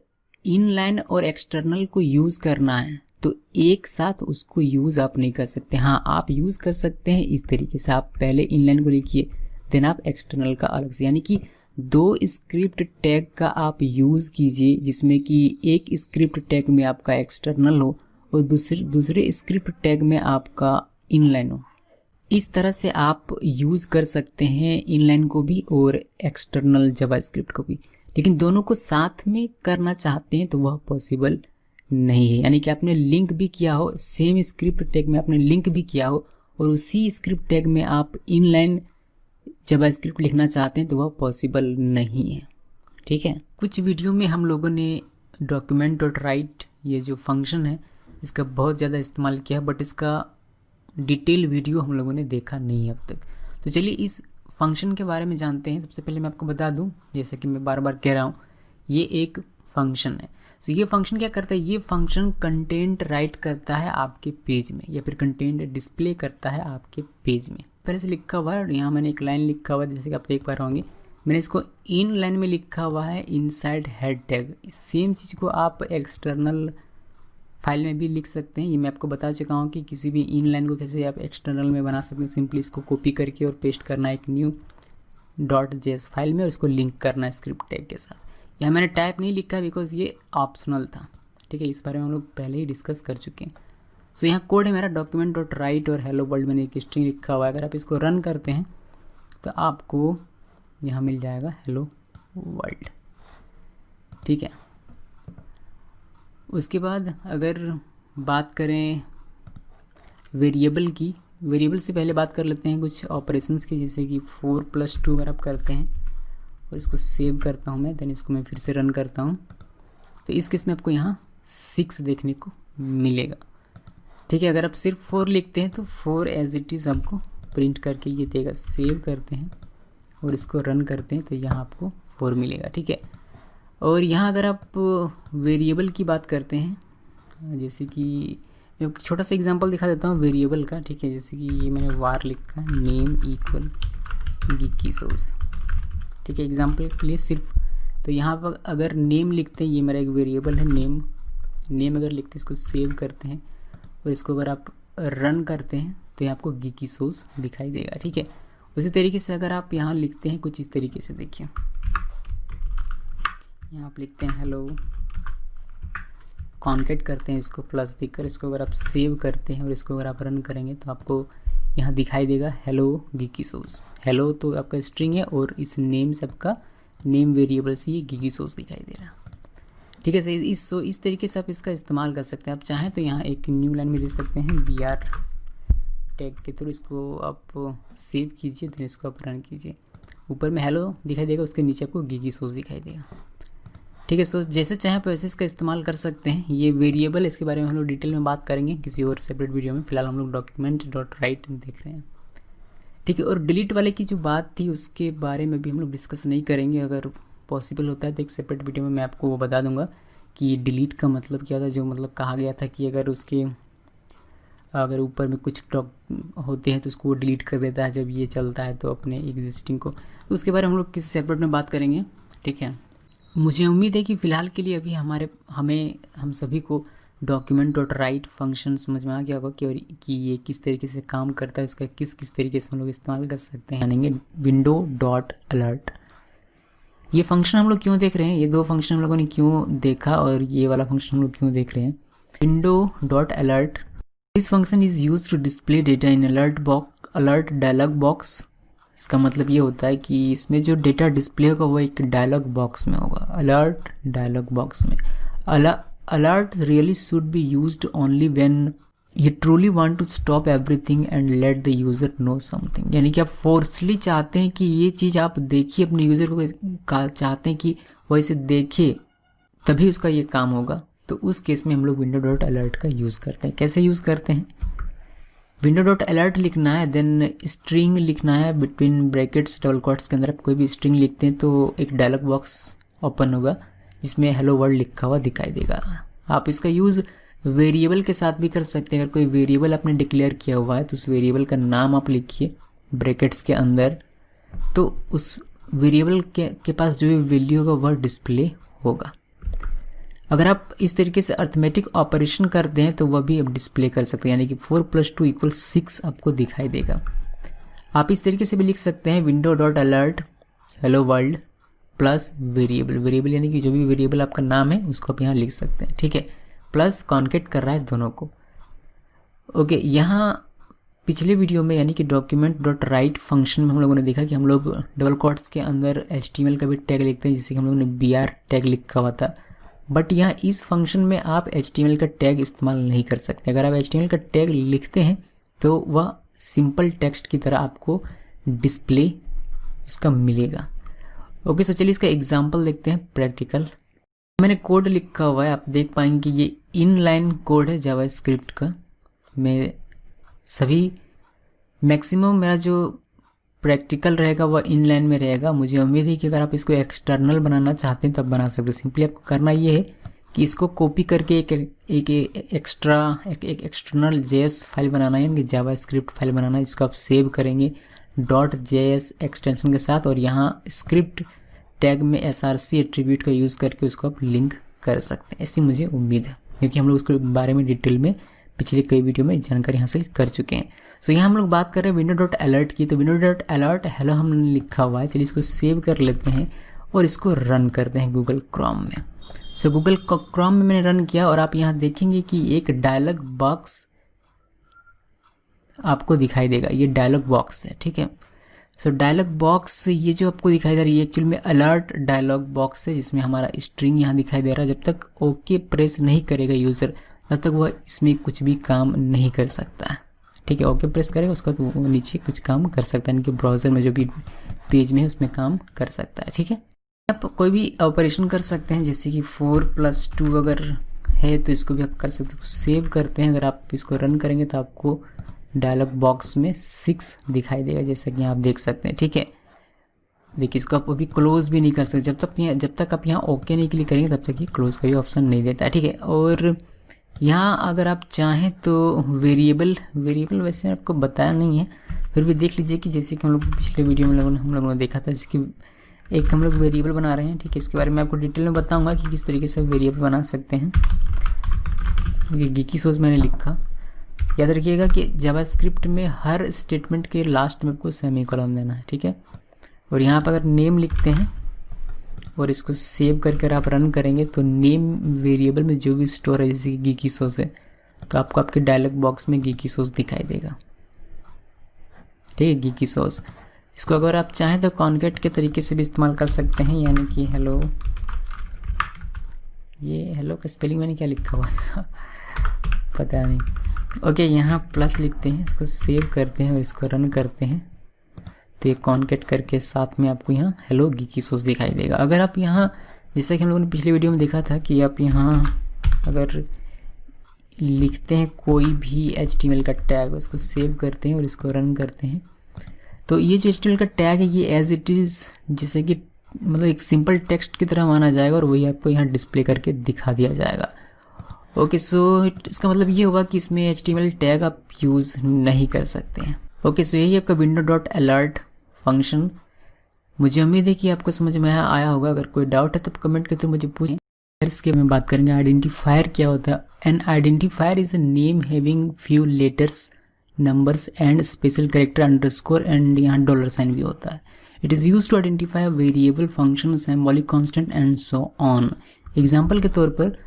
इनलाइन और एक्सटर्नल को यूज़ करना है तो एक साथ उसको यूज़ आप नहीं कर सकते। हाँ, आप यूज़ कर सकते हैं इस तरीके से, आप पहले इनलाइन को लिखिए, देन आप एक्सटर्नल का अलग से, यानी कि 2 स्क्रिप्ट टैग का आप यूज़ कीजिए, जिसमें कि एक स्क्रिप्ट टैग में आपका एक्सटर्नल हो और दूसरे स्क्रिप्ट टैग में आपका इनलाइन हो। इस तरह से आप यूज़ कर सकते हैं इनलाइन को भी और एक्सटर्नल जावा स्क्रिप्ट को भी, लेकिन दोनों को साथ में करना चाहते हैं तो वह पॉसिबल नहीं है। यानी कि आपने लिंक भी किया हो, सेम स्क्रिप्ट टैग में आपने लिंक भी किया हो और उसी स्क्रिप्ट टैग में आप इनलाइन जावा स्क्रिप्ट लिखना चाहते हैं तो वह पॉसिबल नहीं है, ठीक है। कुछ वीडियो में हम लोगों ने डॉक्यूमेंट डॉट राइट ये जो फंक्शन है इसका बहुत ज़्यादा इस्तेमाल किया है, बट इसका डिटेल वीडियो हम लोगों ने देखा नहीं है अब तक। तो चलिए इस फंक्शन के बारे में जानते हैं, सबसे पहले मैं आपको बता दूं, जैसे कि मैं बार बार कह रहा हूँ, ये एक फंक्शन है। तो ये फंक्शन क्या करता है, ये फंक्शन कंटेंट राइट करता है आपके पेज में, या फिर कंटेंट डिस्प्ले करता है आपके पेज में। पहले से लिखा हुआ है, और यहाँ मैंने एक लाइन लिखा हुआ है, जैसे कि आप देख पा रहे होंगे, मैंने इसको इन लाइन में लिखा हुआ है इनसाइड हेड टैग। सेम चीज़ को आप एक्सटर्नल फाइल में भी लिख सकते हैं। ये मैं आपको बता चुका हूँ कि किसी भी इन लाइन को कैसे आप एक्सटर्नल में बना सकते हैं। सिंपली इसको कॉपी करके और पेस्ट करना है एक न्यू .js फाइल में, और इसको लिंक करना है स्क्रिप्ट टैग के साथ। यहाँ मैंने टाइप नहीं लिखा बिकॉज ये ऑप्शनल था, ठीक है, इस बारे में हम लोग पहले ही डिस्कस कर चुके हैं। सो यहाँ कोड है मेरा document.write और हेलो वर्ल्ड मैंने एक स्ट्रिंग लिखा हुआ है। अगर आप इसको रन करते हैं तो आपको यहाँ मिल जाएगा हेलो वर्ल्ड, ठीक है। उसके बाद अगर बात करें वेरिएबल की, वेरिएबल से पहले बात कर लेते हैं कुछ ऑपरेशंस की, जैसे कि 4+2 अगर आप करते हैं और इसको सेव करता हूँ मैं, देन इसको मैं फिर से रन करता हूँ, तो इस केस में आपको यहाँ 6 देखने को मिलेगा, ठीक है। अगर आप सिर्फ 4 लिखते हैं तो 4 एज इट इज़ आपको प्रिंट करके ये देगा। सेव करते हैं और इसको रन करते हैं तो यहाँ आपको 4 मिलेगा, ठीक है। और यहाँ अगर आप वेरिएबल की बात करते हैं, जैसे कि मैं एक छोटा सा एग्जांपल दिखा देता हूँ वेरिएबल का, ठीक है। जैसे कि ये मैंने वार लिखा है नेम इक्वल गिकी सॉस, ठीक है, एग्जांपल के लिए सिर्फ। तो यहाँ पर अगर नेम लिखते हैं, ये मेरा एक वेरिएबल है नेम अगर लिखते हैं, इसको सेव करते हैं और इसको अगर आप रन करते हैं तो ये आपको गिकी सॉस दिखाई देगा, ठीक है। उसी तरीके से अगर आप यहाँ लिखते हैं कुछ इस तरीके से, देखिए यहाँ आप लिखते हैं हेलो, कॉन्केट करते हैं इसको प्लस देकर, इसको अगर आप सेव करते हैं और इसको अगर आप रन करेंगे तो आपको यहाँ दिखाई देगा हेलो गिकी सॉस। हेलो तो आपका स्ट्रिंग है और इस नेम से आपका नेम वेरिएबल से ये गिकी सॉस दिखाई दे रहा है, ठीक है। सही इस तरीके से आप इसका इस्तेमाल कर सकते हैं। आप चाहें तो यहाँ एक न्यू लाइन में दे सकते हैं br टैग के थ्रू, इसको आप सेव कीजिए, फिर इसको आप रन कीजिए। ऊपर में हेलो दिखाई देगा, उसके नीचे आपको गिकी सॉस दिखाई देगा, ठीक है। सो जैसे चाहे वैसे इसका इस्तेमाल कर सकते हैं। ये वेरिएबल, इसके बारे में हम लोग डिटेल में बात करेंगे किसी और सेपरेट वीडियो में। फिलहाल हम लोग document.write देख रहे हैं, ठीक है। और डिलीट वाले की जो बात थी उसके बारे में भी हम लोग डिस्कस नहीं करेंगे। अगर पॉसिबल होता है तो एक सेपरेट वीडियो में मैं आपको वो बता दूंगा कि डिलीट का मतलब क्या था। जो मतलब कहा गया था कि अगर ऊपर में कुछ होते हैं तो उसको वो डिलीट कर देता है जब ये चलता है तो अपने एग्जिस्टिंग को, तो उसके बारे में हम लोग किसी सेपरेट में बात करेंगे, ठीक है। मुझे उम्मीद है कि फ़िलहाल के लिए अभी हम सभी को document.write फंक्शन समझ में आ गया होगा कि ये किस तरीके से काम करता है, इसका किस तरीके से हम लोग इस्तेमाल कर सकते हैं। जानेंगे window.alert, ये फंक्शन हम लोग क्यों देख रहे हैं, ये 2 फंक्शन हम लोगों ने क्यों देखा और ये वाला फंक्शन हम लोग क्यों देख रहे हैं। window.alert, this function is use to display data in alert dialog box. इसका मतलब ये होता है कि इसमें जो डेटा डिस्प्ले होगा वो एक डायलॉग बॉक्स में होगा, अलर्ट डायलॉग बॉक्स में। Alert really should be used only when you truly want to stop everything and let the user know something. यानी कि आप फोर्सली चाहते हैं कि ये चीज़ आप देखिए, अपने यूज़र को चाहते हैं कि वो इसे देखे, तभी उसका ये काम होगा। तो उस केस में हम लोग window.alert का यूज़ करते हैं। कैसे यूज़ करते हैं, window.alert लिखना है, देन स्ट्रिंग लिखना है बिटवीन ब्रैकेट्स डबल कोट्स के अंदर। आप कोई भी स्ट्रिंग लिखते हैं तो एक डायलॉग बॉक्स ओपन होगा जिसमें हेलो वर्ल्ड लिखा हुआ दिखाई देगा। आप इसका यूज़ वेरिएबल के साथ भी कर सकते हैं। अगर कोई वेरिएबल आपने डिक्लेयर किया हुआ है तो उस वेरिएबल का नाम आप लिखिए ब्रैकेट्स के अंदर, तो उस वेरिएबल के पास जो भी वैल्यू होगा वह डिस्प्ले होगा। अगर आप इस तरीके से अर्थमेटिक ऑपरेशन करते हैं तो वह भी आप डिस्प्ले कर सकते हैं, यानी कि 4+2 = 6 आपको दिखाई देगा। आप इस तरीके से भी लिख सकते हैं window.alert hello world plus variable यानी कि जो भी वेरिएबल आपका नाम है उसको आप यहाँ लिख सकते हैं, ठीक है। प्लस कॉन्केट कर रहा है दोनों को, ओके। यहाँ पिछले वीडियो में यानी कि document.write फंक्शन में हम लोगों ने देखा कि हम लोग डबल कोट्स के अंदर HTML का भी टैग लिखते हैं, जिससे कि हम लोगों ने br टैग लिखा हुआ था। बट यहाँ इस फंक्शन में आप HTML का टैग इस्तेमाल नहीं कर सकते। अगर आप HTML का टैग लिखते हैं तो वह सिंपल टेक्स्ट की तरह आपको डिस्प्ले इसका मिलेगा, ओके। सो चलिए इसका एग्जांपल देखते हैं प्रैक्टिकल। मैंने कोड लिखा हुआ है, आप देख पाएंगे ये इनलाइन कोड है जावास्क्रिप्ट का। मैं सभी मैक्सिमम मेरा जो प्रैक्टिकल रहेगा वह इनलाइन में रहेगा। मुझे उम्मीद है कि अगर आप इसको एक्सटर्नल बनाना चाहते हैं तब बना सकते हैं। सिंपली आपको करना ये है कि इसको कॉपी करके एक एक्सटर्नल JS फाइल बनाना है, यानी जावास्क्रिप्ट फाइल बनाना है। इसको आप सेव करेंगे .js एक्सटेंशन के साथ, और यहाँ स्क्रिप्ट टैग में src एट्रीब्यूट का यूज़ करके उसको आप लिंक कर सकते हैं। ऐसी मुझे उम्मीद है, क्योंकि हम लोग उसके बारे में डिटेल में पिछले कई वीडियो में जानकारी हासिल कर चुके हैं। सो यहाँ हम लोग बात कर रहे हैं window.alert की। तो window.alert हेलो हमने लिखा हुआ है। चलिए इसको सेव कर लेते हैं और इसको रन करते हैं गूगल क्रोम में। सो गूगल क्रोम में मैंने रन किया और आप यहाँ देखेंगे कि एक डायलॉग बॉक्स आपको दिखाई देगा। ये डायलॉग बॉक्स है, ठीक है। सो डायलॉग बॉक्स ये जो आपको दिखाई दे रही है एक्चुअल में अलर्ट डायलॉग बॉक्स है, जिसमें हमारा स्ट्रिंग यहाँ दिखाई दे रहा है। जब तक ओके प्रेस नहीं करेगा यूज़र, तब तक वह इसमें कुछ भी काम नहीं कर सकता है, ठीक है। ओके प्रेस करेगा उसका तो वो नीचे कुछ काम कर सकता है, यानी कि ब्राउज़र में जो भी पेज में है उसमें काम कर सकता है, ठीक है। आप कोई भी ऑपरेशन कर सकते हैं, जैसे कि 4+2 अगर है तो इसको भी आप कर सकते हैं। सेव करते हैं, अगर आप इसको रन करेंगे तो आपको डायलॉग बॉक्स में 6 दिखाई देगा, जैसा कि आप देख सकते हैं, ठीक है। देखिए इसको आप अभी क्लोज़ भी नहीं कर सकते। जब तक आप यहाँ ओके नहीं क्लिक करेंगे तब तक ये क्लोज़ का भी ऑप्शन नहीं देता है, ठीक है। और यहाँ अगर आप चाहें तो वेरिएबल वैसे आपको बताया नहीं है, फिर भी देख लीजिए कि जैसे कि हम लोग पिछले वीडियो में हम लोगों ने देखा था, जैसे कि एक हम लोग वेरिएबल बना रहे हैं, ठीक है। इसके बारे में आपको डिटेल में बताऊंगा कि किस तरीके से वेरिएबल बना सकते हैं। ये गीकी सोर्स मैंने लिखा, याद रखिएगा कि जावास्क्रिप्ट में हर स्टेटमेंट के लास्ट में आपको सेमीकोलन देना है, ठीक है। और यहाँ पर अगर नेम लिखते हैं और इसको सेव करके आप रन करेंगे तो नेम वेरिएबल में जो भी स्टोर है, जैसे कि गीकी सोर्स है, तो आपको आपके डायलॉग बॉक्स में गीकी सोर्स दिखाई देगा, ठीक है। गीकी सोर्स इसको अगर आप चाहें तो कॉन्केट के तरीके से भी इस्तेमाल कर सकते हैं, यानी कि हेलो, ये हेलो का स्पेलिंग मैंने क्या लिखा हुआ था पता नहीं। ओके, यहाँ प्लस लिखते हैं, इसको सेव करते हैं और इसको रन करते हैं तो ये कॉन्केट करके साथ में आपको यहाँ हेलो गीकी सोर्स दिखाई देगा। अगर आप यहाँ, जैसा कि हम लोगों ने पिछले वीडियो में देखा था कि आप यहाँ अगर लिखते हैं कोई भी HTML का टैग, उसको सेव करते हैं और इसको रन करते हैं तो ये जो HTML का टैग है ये एज इट इज़ जैसे कि मतलब एक सिंपल टेक्स्ट की तरह माना जाएगा और वही आपको यहाँ डिस्प्ले करके दिखा दिया जाएगा। ओके, सो इसका मतलब ये हुआ कि इसमें HTML टैग आप यूज़ नहीं कर सकते हैं। ओके, सो यही आपका window.alert फंक्शन। मुझे उम्मीद है कि आपको समझ में आया होगा। अगर कोई डाउट है तो कमेंट करके मुझे पूछें। इसके में बात करेंगे आइडेंटिफायर क्या होता है। An identifier is a name having few letters, numbers and special character underscore and यहाँ $साइन भी होता है। It is use to identify variable, function, symbolic constant and so on. Example के तौर पर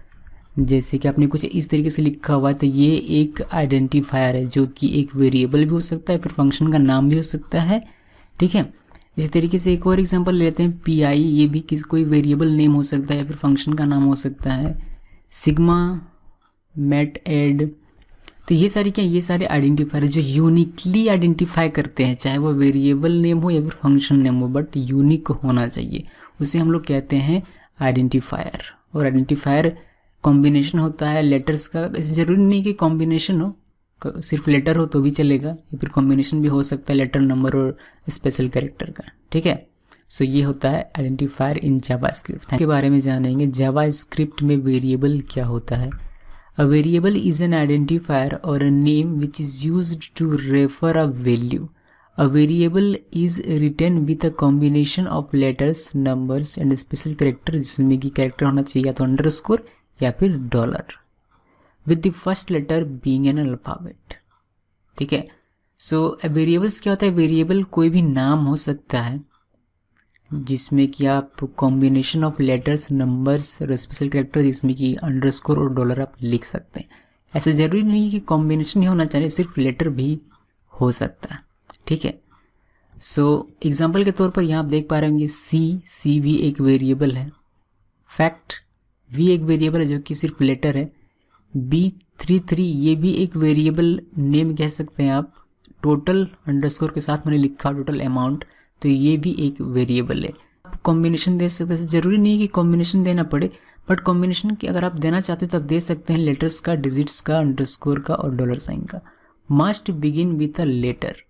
जैसे कि आपने कुछ इस तरीके से लिखा हुआ है तो ये एक आइडेंटिफायर है जो कि एक वेरिएबल भी हो सकता है, फिर फंक्शन का नाम भी हो सकता है, ठीक है। इसी तरीके से एक और एग्जांपल लेते हैं PI, ये भी कोई वेरिएबल नेम हो सकता है या फिर फंक्शन का नाम हो सकता है। सिग्मा, मेट, एड, तो ये सारे आइडेंटिफायर जो यूनिकली आइडेंटिफाई करते हैं, चाहे वो वेरिएबल नेम हो या फिर फंक्शन नेम हो, बट यूनिक होना चाहिए, उसे हम लोग कहते हैं आइडेंटिफायर। और आइडेंटिफायर कॉम्बिनेशन होता है लेटर्स का, ऐसे ज़रूरी नहीं कि कॉम्बिनेशन हो, सिर्फ लेटर हो तो भी चलेगा, या फिर कॉम्बिनेशन भी हो सकता है लेटर, नंबर और स्पेशल कैरेक्टर का, ठीक है। सो ये होता है आइडेंटिफायर इन जावास्क्रिप्ट। के बारे में जानेंगे जावास्क्रिप्ट में वेरिएबल क्या होता है। A variable is an identifier और a name which is used to refer a value. A variable is written with a combination of letters, numbers and special character, जिसमें कि कैरेक्टर होना चाहिए या तो अंडरस्कोर या फिर $, with the first letter being an alphabet, ठीक है। सो वेरिएबल्स क्या होता है, वेरिएबल कोई भी नाम हो सकता है जिसमें कि आप कॉम्बिनेशन ऑफ लेटर्स, नंबर्स और स्पेशल कैरेक्टर, जिसमें कि अंडरस्कोर और $, आप लिख सकते हैं। ऐसा ज़रूरी नहीं कि कॉम्बिनेशन ही होना चाहिए, सिर्फ लेटर भी हो सकता है, ठीक है। सो एग्जांपल के तौर पर यहाँ आप देख पा रहे होंगे सी भी एक वेरिएबल है, फैक्ट भी एक वेरिएबल है जो कि सिर्फ लेटर है, B33 ये भी एक वेरिएबल नेम कह सकते हैं आप, टोटल अंडरस्कोर के साथ मैंने लिखा टोटल अमाउंट, तो ये भी एक वेरिएबल है। आप कॉम्बिनेशन दे सकते हैं, ज़रूरी नहीं है कि कॉम्बिनेशन देना पड़े, बट कॉम्बिनेशन की अगर आप देना चाहते हो तो आप दे सकते हैं लेटर्स का, डिजिट्स का, अंडरस्कोर का और $साइन का। Must begin with a letter,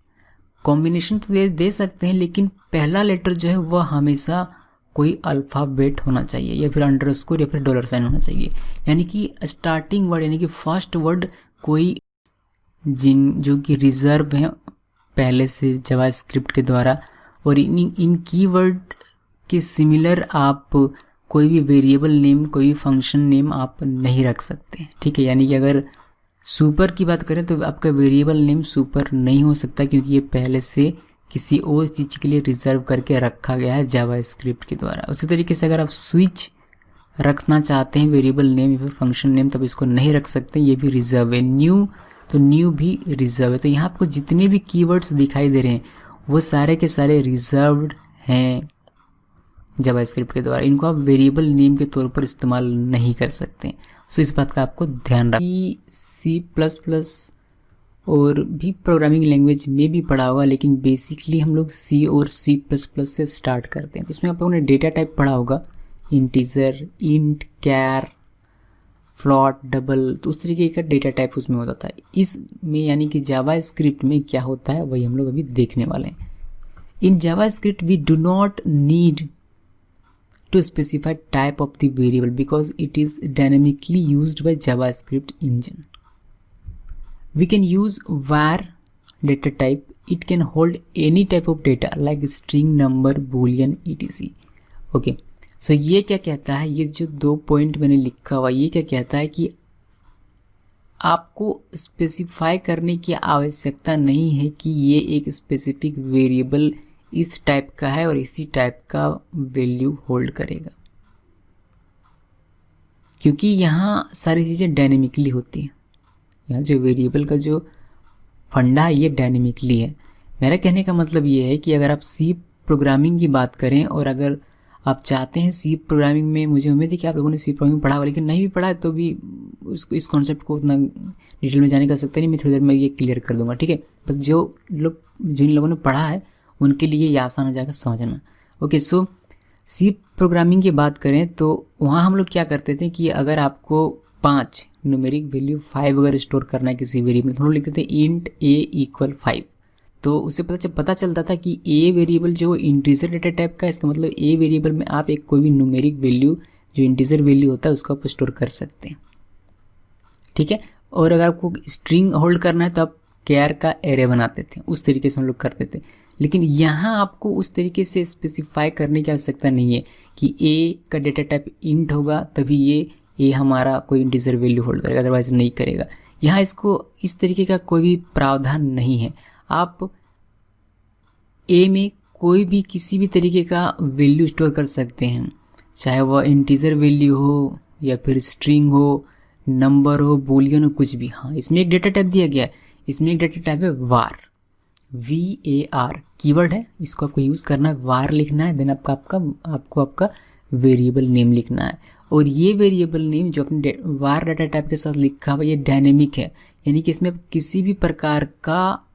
combination तो दे सकते हैं, लेकिन पहला लेटर जो है वह हमेशा कोई अल्फ़ाबेट होना चाहिए या फिर अंडरस्कोर या फिर डॉलर साइन होना चाहिए। यानी कि स्टार्टिंग वर्ड यानी कि फर्स्ट वर्ड कोई जो कि रिजर्व हैं पहले से जावास्क्रिप्ट के द्वारा, और इन कीवर्ड के सिमिलर आप कोई भी वेरिएबल नेम, कोई भी फंक्शन नेम आप नहीं रख सकते। ठीक है, यानी कि अगर सुपर की बात करें तो आपका वेरिएबल नेम सुपर नहीं हो सकता, क्योंकि ये पहले से किसी और चीज़ के लिए रिजर्व करके रखा गया है जावास्क्रिप्ट के द्वारा। उसी तरीके से अगर आप स्विच रखना चाहते हैं वेरिएबल नेम या फिर फंक्शन नेम, तब इसको नहीं रख सकते, ये भी रिजर्व है। न्यू, तो न्यू भी रिजर्व है। तो यहाँ आपको जितने भी कीवर्ड्स दिखाई दे रहे हैं वो सारे के सारे रिजर्व्ड हैं जावास्क्रिप्ट के द्वारा। इनको आप वेरिएबल नेम के तौर पर इस्तेमाल नहीं कर सकते। सो इस बात का आपको ध्यान रखना। C++ और भी प्रोग्रामिंग लैंग्वेज में भी पढ़ा होगा, लेकिन बेसिकली हम लोग C और C++ से स्टार्ट करते हैं। तो इसमें आप लोगों ने डेटा टाइप पढ़ा होगा, इंटीजर, इंट, कैर, फ्लॉट, डबल, तो उस तरीके का डेटा टाइप उसमें होता था। इसमें यानी कि जावास्क्रिप्ट में क्या होता है वही हम लोग अभी देखने वाले हैं। In JavaScript we do not need to specify type of the variable because it is dynamically used by JavaScript engine. We can use var data type. It can hold any type of data like string, number, boolean, etc. Okay. So ये क्या कहता है, ये जो 2 point मैंने लिखा हुआ, ये क्या कहता है कि आपको स्पेसिफाई करने की आवश्यकता नहीं है कि ये एक स्पेसिफिक वेरिएबल इस टाइप का है और इसी टाइप का वैल्यू होल्ड करेगा, क्योंकि यहाँ सारी चीज़ें डायनेमिकली होती हैं। यहाँ जो वेरिएबल का जो फंडा है ये डायनेमिकली है। मेरा कहने का मतलब ये है कि अगर आप सी प्रोग्रामिंग की बात करें और अगर आप चाहते हैं सी प्रोग्रामिंग में, मुझे उम्मीद है कि आप लोगों ने सी प्रोग्रामिंग पढ़ा होगा, लेकिन नहीं भी पढ़ा है तो भी उसको, इस कॉन्सेप्ट को उतना डिटेल में जाने का सकता नहीं, मैं थोड़ी देर में ये क्लियर कर दूंगा। ठीक है, बस जिन लोगों ने पढ़ा है उनके लिए ये आसान हो जाएगा समझना। ओके, सो सी प्रोग्रामिंग की बात करें तो वहाँ हम लोग क्या करते थे कि अगर आपको 5 न्यूमेरिक वैल्यू 5 अगर स्टोर करना है किसी वेरिएबल, तो हम लोग लिखते थे इंट a = 5। तो उससे पता चलता था कि a वेरिएबल जो इंटीजर डेटा टाइप का है, इसका मतलब a वेरिएबल में आप एक कोई भी न्यूमेरिक वैल्यू जो इंटीजर वैल्यू होता है उसको आप स्टोर कर सकते हैं। ठीक है, और अगर आपको स्ट्रिंग होल्ड करना है तो आप कैर का एरे बनाते थे, उस तरीके से हम लोग करते थे। लेकिन यहाँ आपको उस तरीके से स्पेसिफाई करने की आवश्यकता नहीं है कि a का डेटा टाइप इंट होगा तभी ये a हमारा कोई इंटीजर वैल्यू होल्ड करेगा, अदरवाइज नहीं करेगा। यहाँ इसको इस तरीके का कोई भी प्रावधान नहीं है। आप a में कोई भी किसी भी तरीके का वैल्यू स्टोर कर सकते हैं, चाहे वह इंटीजर वैल्यू हो या फिर स्ट्रिंग हो, नंबर हो, बूलियन हो, कुछ भी। हाँ, इसमें एक डेटा टाइप दिया गया है, इसमें एक डेटा टाइप है var, VAR कीवर्ड है, इसको आपको यूज़ करना है, var लिखना है, देन आपको आपका वेरिएबल नेम लिखना है। और ये वेरिएबल नेम जो अपने var डाटा टाइप के साथ लिखा हुआ ये डायनेमिक है, यानी कि इसमें आप किसी भी प्रकार का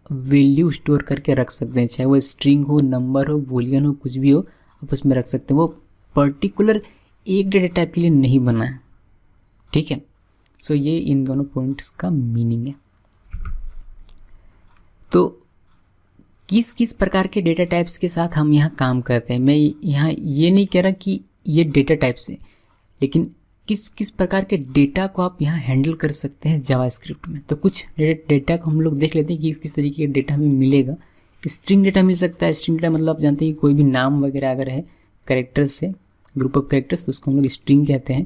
वैल्यू स्टोर करके रख सकते हैं, चाहे वो स्ट्रिंग हो, नंबर हो, बूलियन हो, कुछ भी हो, आप उसमें रख सकते हैं। वो पर्टिकुलर एक डेटा टाइप के लिए नहीं बना है। ठीक है, सो ये इन दोनों पॉइंट्स का मीनिंग है। तो किस किस प्रकार के डेटा टाइप्स के साथ हम यहाँ काम करते हैं, मैं यहाँ ये नहीं कह रहा कि ये डेटा टाइप्स हैं, लेकिन किस किस प्रकार के डेटा को आप यहाँ हैंडल कर सकते हैं जावास्क्रिप्ट में। तो कुछ डेटा को हम लोग देख लेते हैं कि किस तरीके का डेटा हमें मिलेगा। स्ट्रिंग डेटा मिल सकता है। स्ट्रिंग डेटा मतलब आप जानते हैं कि कोई भी नाम वगैरह अगर है कैरेक्टर्स से, ग्रुप ऑफ कैरेक्टर्स, तो उसको हम लोग स्ट्रिंग कहते हैं।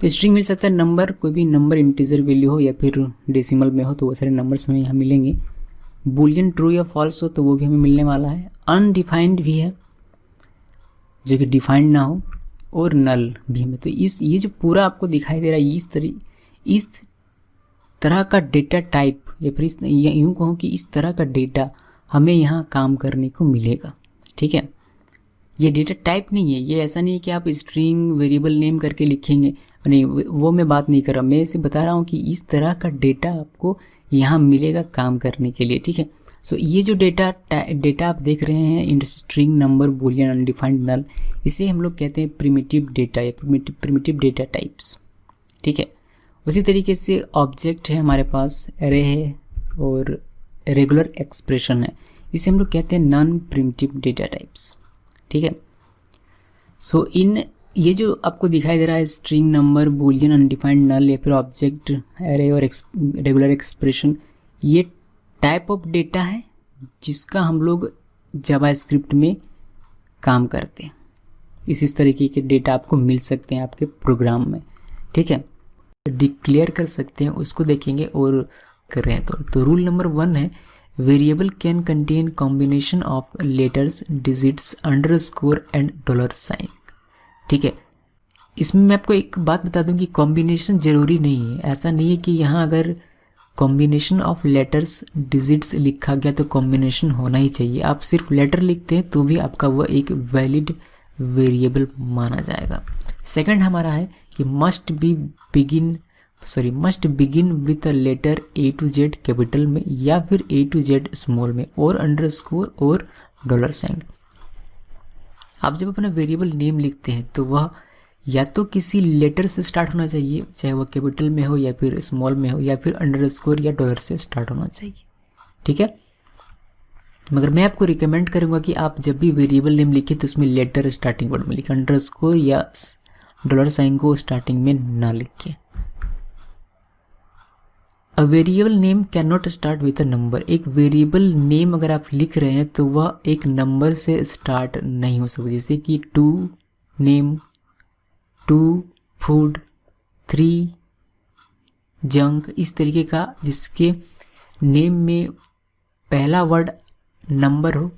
तो स्ट्रिंग मिल सकता है। नंबर, कोई भी नंबर इंटीजर वैल्यू हो या फिर डेसिमल में हो तो वो सारे नंबर्स हमें यहाँ मिलेंगे। बूलियन ट्रू या फॉल्स हो तो वो भी हमें मिलने वाला है। अनडिफाइंड भी है जो कि डिफाइंड ना हो, और नल भी हमें। तो ये जो पूरा आपको दिखाई दे रहा है इस तरह का डेटा टाइप, या फिर यूँ कहूँ कि इस तरह का डेटा हमें यहाँ काम करने को मिलेगा। ठीक है, ये डेटा टाइप नहीं है, ये ऐसा नहीं है कि आप स्ट्रिंग वेरिएबल नेम करके लिखेंगे, नहीं, वो मैं बात नहीं कर रहा। मैं इसे बता रहा हूँ कि इस तरह का डेटा आपको यहाँ मिलेगा काम करने के लिए। ठीक है, सो ये जो डेटा आप देख रहे हैं, इन string, number, boolean, undefined, null, इसे हम लोग कहते हैं प्रिमिटिव डेटा या प्रिमिटिव डेटा टाइप्स। ठीक है, उसी तरीके से ऑब्जेक्ट है हमारे पास, एरे है और रेगुलर एक्सप्रेशन है। इसे हम लोग कहते हैं नॉन प्रिमिटिव डेटा टाइप्स। ठीक है, सो इन ये जो आपको दिखाई दे रहा है स्ट्रिंग, नंबर, बूलियन, अनडिफाइंड, नल या फिर ऑब्जेक्ट, एरे और रेगुलर एक्सप्रेशन, ये टाइप ऑफ डेटा है जिसका हम लोग जावास्क्रिप्ट में काम करते हैं। इस तरीके के डेटा आपको मिल सकते हैं आपके प्रोग्राम में। ठीक है, डिक्लेयर कर सकते हैं, उसको देखेंगे और कर रहे हैं। तो रूल नंबर 1 है variable can contain combination of letters, digits, underscore and dollar sign. ठीक है, इसमें मैं आपको एक बात बता दूं कि कॉम्बिनेशन ज़रूरी नहीं है। ऐसा नहीं है कि यहाँ अगर कॉम्बिनेशन ऑफ लेटर्स, डिजिट्स लिखा गया तो कॉम्बिनेशन होना ही चाहिए। आप सिर्फ लेटर लिखते हैं तो भी आपका वह एक वैलिड वेरिएबल माना जाएगा। सेकंड हमारा है कि must begin with a letter A to Z capital में या फिर A to Z स्मॉल में और अंडरस्कोर और डॉलर साइन। आप जब अपना वेरिएबल नेम लिखते हैं तो वह या तो किसी लेटर से स्टार्ट होना चाहिए, चाहे वह कैपिटल में हो या फिर स्मॉल में हो, या फिर अंडरस्कोर या डॉलर से स्टार्ट होना चाहिए। ठीक है, मगर मैं आपको रिकमेंड करूंगा कि आप जब भी वेरिएबल नेम लिखें तो उसमें लेटर स्टार्टिंग वर्ड में लिखें, अंडरस्कोर या डॉलर साइन को स्टार्टिंग में ना लिखें। A variable name can not start with a number. एक वेरिएबल नेम अगर आप लिख रहे हैं तो वह एक नंबर से स्टार्ट नहीं हो सकता, जैसे कि 2 नेम, 2 फूड, 3 जंक, इस तरीके का जिसके नेम में पहला वर्ड नंबर हो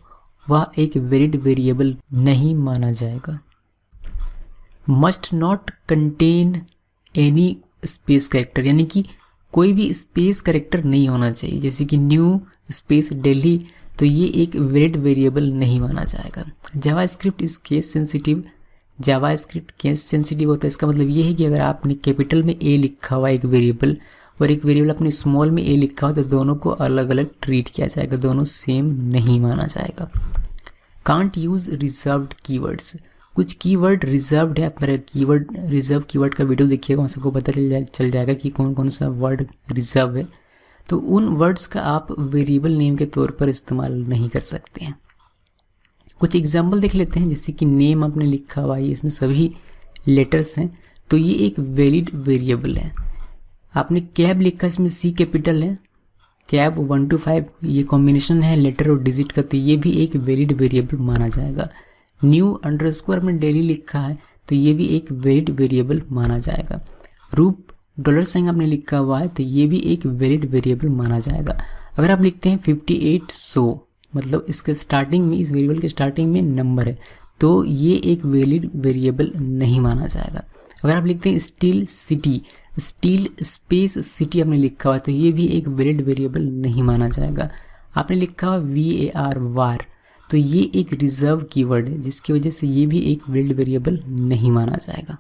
वह एक वैलिड वेरिएबल नहीं माना जाएगा। Must not contain any space character, यानी कि कोई भी स्पेस कैरेक्टर नहीं होना चाहिए, जैसे कि न्यू स्पेस दिल्ली, तो ये एक वैलिड वेरिएबल नहीं माना जाएगा। JavaScript is case sensitive. JavaScript case sensitive होता है, इसका मतलब ये है कि अगर आपने कैपिटल में ए लिखा हुआ एक वेरिएबल और एक वेरिएबल अपने स्मॉल में ए लिखा हो तो दोनों को अलग अलग ट्रीट किया जाएगा, दोनों सेम नहीं माना जाएगा। Can't use reserved keywords. कुछ कीवर्ड रिजर्व्ड है, आप मेरा कीवर्ड रिजर्व कीवर्ड का वीडियो देखिएगा, वहाँ सबको पता चल जाएगा कि कौन कौन सा वर्ड रिजर्व है। तो उन वर्ड्स का आप वेरिएबल नेम के तौर पर इस्तेमाल नहीं कर सकते हैं। कुछ एग्जाम्पल देख लेते हैं, जैसे कि नेम आपने लिखा हुआ है, इसमें सभी लेटर्स हैं तो ये एक वैलिड वेरिएबल है। आपने कैब लिखा, इसमें सी कैपिटल है, कैब 1 to 5 ये कॉम्बिनेशन है लेटर और डिजिट का, तो ये भी एक वैलिड वेरिएबल माना जाएगा। न्यू अंडरस्कोर में डेली लिखा है तो ये भी एक वैलिड वेरिएबल माना जाएगा। रूप डॉलर साइन आपने लिखा हुआ है तो ये भी एक वैलिड वेरिएबल माना जाएगा। अगर आप लिखते हैं 5800 मतलब इसके स्टार्टिंग में, इस वेरिएबल के स्टार्टिंग में नंबर है तो ये एक वैलिड वेरिएबल नहीं माना जाएगा। अगर आप लिखते हैं steel city, steel space city आपने लिखा हुआ है तो ये भी एक वैलिड वेरिएबल नहीं माना जाएगा। आपने लिखा हुआ VAR वार, तो ये एक रिजर्व कीवर्ड है जिसकी वजह से ये भी एक वैलिड वेरिएबल नहीं माना जाएगा।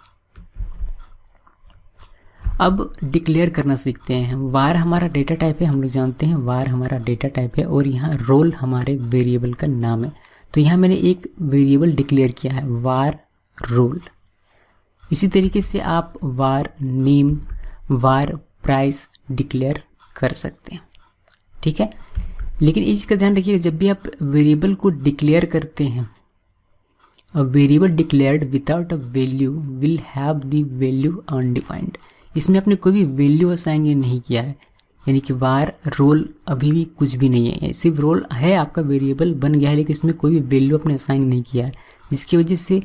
अब डिक्लेयर करना सीखते हैं। वार हमारा डेटा टाइप है, हम लोग जानते हैं वार हमारा डेटा टाइप है, और यहाँ रोल हमारे वेरिएबल का नाम है। तो यहाँ मैंने एक वेरिएबल डिक्लेयर किया है वार रोल। इसी तरीके से आप वार नेम, वार प्राइस डिक्लेयर कर सकते हैं। ठीक है, लेकिन इस का ध्यान रखिएगा, जब भी आप वेरिएबल को डिक्लेयर करते हैं, a variable declared without a value will have the value undefined. इसमें आपने कोई भी वैल्यू असाइन नहीं किया है, यानी कि वार रोल अभी भी कुछ भी नहीं है, सिर्फ रोल है, आपका वेरिएबल बन गया है लेकिन इसमें कोई भी वैल्यू आपने असाइन नहीं किया है, जिसकी वजह से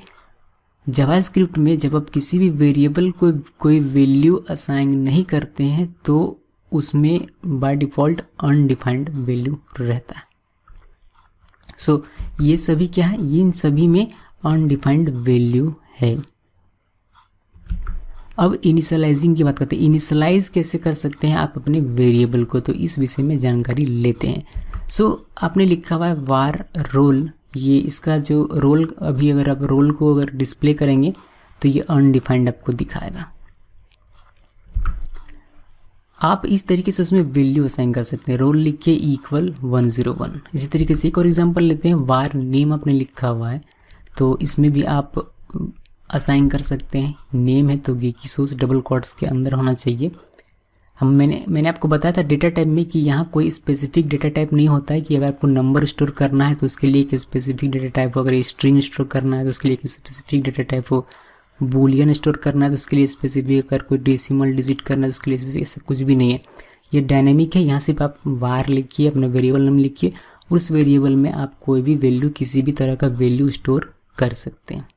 जावास्क्रिप्ट में जब आप किसी भी वेरिएबल को कोई वैल्यू असाइन नहीं करते हैं तो उसमें बाय डिफ़ॉल्ट अनडिफाइंड वैल्यू रहता है। सो ये सभी क्या है, इन सभी में अनडिफाइंड वैल्यू है। अब इनिशियलाइजिंग की बात करते हैं। इनिशियलाइज कैसे कर सकते हैं आप अपने वेरिएबल को, तो इस विषय में जानकारी लेते हैं। सो आपने लिखा हुआ है वार रोल, ये इसका जो रोल, अभी अगर आप रोल को अगर डिस्प्ले करेंगे तो ये अनडिफाइंड आपको दिखाएगा। आप इस तरीके से उसमें वैल्यू असाइन कर सकते हैं। रोल लिख के इक्वल 101। इसी तरीके से एक और एग्जांपल लेते हैं, वार नेम आपने लिखा हुआ है तो इसमें भी आप असाइन कर सकते हैं। नेम है तो गेकिसोस डबल कोट्स के अंदर होना चाहिए। मैंने आपको बताया था डेटा टाइप में कि यहाँ कोई स्पेसिफिक डेटा टाइप नहीं होता है कि अगर आपको नंबर स्टोर करना है तो उसके लिए एक स्पेसिफिक डेटा टाइप हो, अगर स्ट्रिंग स्टोर करना है तो उसके लिए एक स्पेसिफिक डेटा टाइप हो, बूलियन स्टोर करना है तो उसके लिए स्पेसिफिक, अगर कोई डेसिमल डिजिट करना है तो उसके लिए स्पेसिफिक, ऐसा कुछ भी नहीं है। ये डायनेमिक है। यहाँ सिर्फ आप var लिखिए, अपना वेरिएबल नाम लिखिए, उस वेरिएबल में आप कोई भी वैल्यू, किसी भी तरह का वैल्यू स्टोर कर सकते हैं।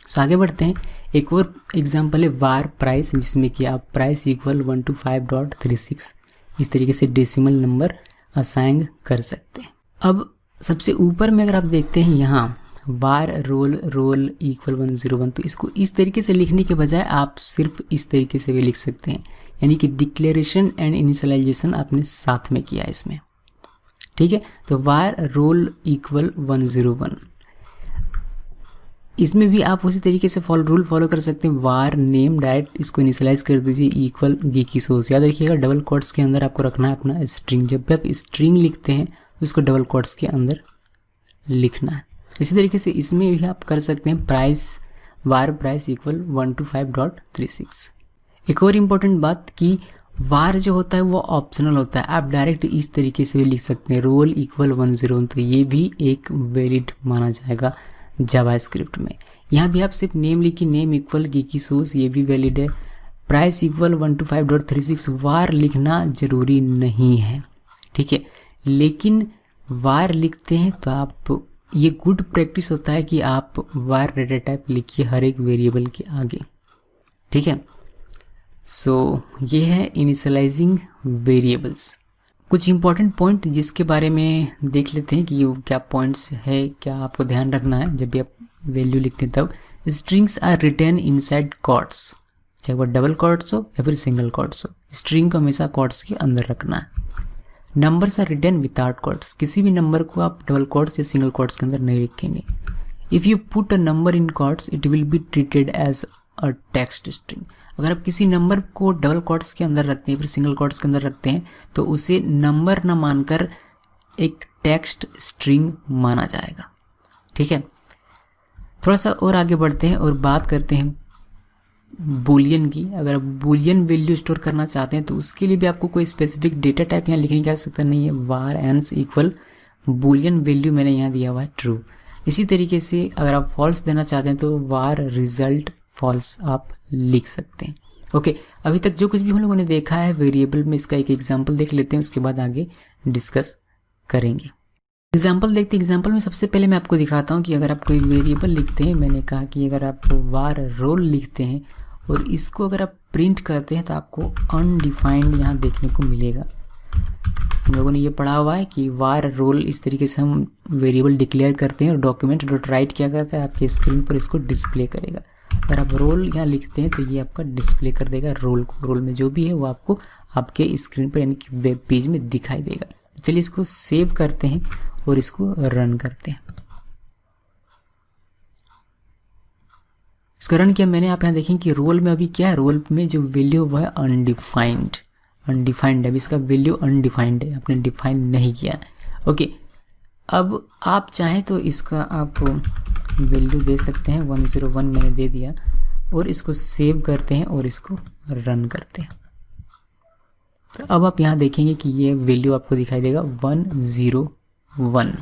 सो आगे बढ़ते हैं। एक और एग्जांपल है var प्राइस, जिसमें कि आप प्राइस इक्वल 125.36 इस तरीके से डेसिमल नंबर असाइन कर सकते हैं। अब सबसे ऊपर में अगर आप देखते हैं यहाँ var रोल इक्वल 101, तो इसको इस तरीके से लिखने के बजाय आप सिर्फ इस तरीके से भी लिख सकते हैं, यानी कि डिक्लेरेशन एंड इनिशियलाइजेशन आपने साथ में किया इसमें, ठीक है। तो var रोल इक्वल 101, इसमें भी आप उसी तरीके से रूल फॉलो कर सकते हैं। var नेम डायरेक्ट इसको इनिशियलाइज कर दीजिए इक्वल geeky source। याद रखिएगा डबल कोट्स के अंदर आपको रखना है अपना स्ट्रिंग। जब भी आप स्ट्रिंग लिखते हैं तो उसको डबल कोट्स के अंदर लिखना है। इसी तरीके से इसमें भी आप कर सकते हैं प्राइस, var प्राइस इक्वल 125.36। एक और इम्पोर्टेंट बात कि var जो होता है वो ऑप्शनल होता है, आप डायरेक्ट इस तरीके से भी लिख सकते हैं रोल इक्वल 101, तो ये भी एक वैलिड माना जाएगा जावास्क्रिप्ट में। यहाँ भी आप सिर्फ नेम लिखिए, नेम इक्वल geeky source, ये भी वैलिड है। प्राइस इक्वल 125.36 var लिखना ज़रूरी नहीं है, ठीक है, लेकिन var लिखते हैं तो आप, ये गुड प्रैक्टिस होता है कि आप var डेटा टाइप लिखिए हर एक वेरिएबल के आगे, ठीक है। सो ये है इनिशियलाइजिंग वेरिएबल्स। कुछ इंपॉर्टेंट पॉइंट जिसके बारे में देख लेते हैं कि ये क्या पॉइंट्स है, क्या आपको ध्यान रखना है जब भी आप वैल्यू लिखते हैं। तब strings are written inside quotes, चाहे वो डबल कॉट्स हो या फिर सिंगल कॉट्स हो, स्ट्रिंग को हमेशा कॉट्स के अंदर रखना है। Numbers are written without quotes, किसी भी नंबर को आप डबल कॉट्स या सिंगल कॉट्स के अंदर नहीं लिखेंगे। If you put a number in quotes it will be treated as a text string. अगर आप किसी नंबर को डबल कोट्स के अंदर रखते हैं फिर सिंगल कोट्स के अंदर रखते हैं तो उसे नंबर ना मानकर एक टेक्स्ट स्ट्रिंग माना जाएगा, ठीक है। थोड़ा सा और आगे बढ़ते हैं और बात करते हैं बूलियन की। अगर आप बूलियन वैल्यू स्टोर करना चाहते हैं तो उसके लिए भी आपको कोई स्पेसिफिक डेटा टाइप यहाँ लिखने की आवश्यकता नहीं है। var ans equal Boolean value मैंने यहाँ दिया हुआ है ट्रू। इसी तरीके से अगर आप फॉल्स देना चाहते हैं तो var रिजल्ट फॉल्स आप लिख सकते हैं, ओके। अभी तक जो कुछ भी हम लोगों ने देखा है वेरिएबल में, इसका एक एग्जांपल देख लेते हैं, उसके बाद आगे डिस्कस करेंगे। एग्जांपल देखते हैं। एग्जांपल में सबसे पहले मैं आपको दिखाता हूँ कि अगर आप कोई वेरिएबल लिखते हैं, मैंने कहा कि अगर आप var रोल लिखते हैं और इसको अगर आप प्रिंट करते हैं तो आपको अनडिफाइंड यहाँ देखने को मिलेगा। हम लोगों ने ये पढ़ा हुआ है कि var रोल इस तरीके से हम वेरिएबल डिक्लेयर करते हैं और डॉक्यूमेंट डॉट राइट क्या करता है आपके स्क्रीन पर इसको डिस्प्ले करेगा। अगर आप रोल यहाँ लिखते हैं तो ये आपका डिस्प्ले कर देगा रोल को। रोल में जो भी है वो आपको आपके स्क्रीन पर यानी कि वेब पेज में दिखाई देगा। चलिए इसको सेव करते हैं और इसको रन करते हैं। इसको रन किया मैंने, आप यहाँ देखें कि रोल में अभी क्या है, रोल में जो वैल्यू वो है अनडिफाइंड है। अभी इसका वैल्यू अनडिफाइंड है, आपने डिफाइन नहीं किया, ओके। अब आप चाहें तो इसका आप वैल्यू दे सकते हैं, 101 मैंने दे दिया और इसको सेव करते हैं और इसको रन करते हैं। तो अब आप यहाँ देखेंगे कि ये वैल्यू आपको दिखाई देगा 101,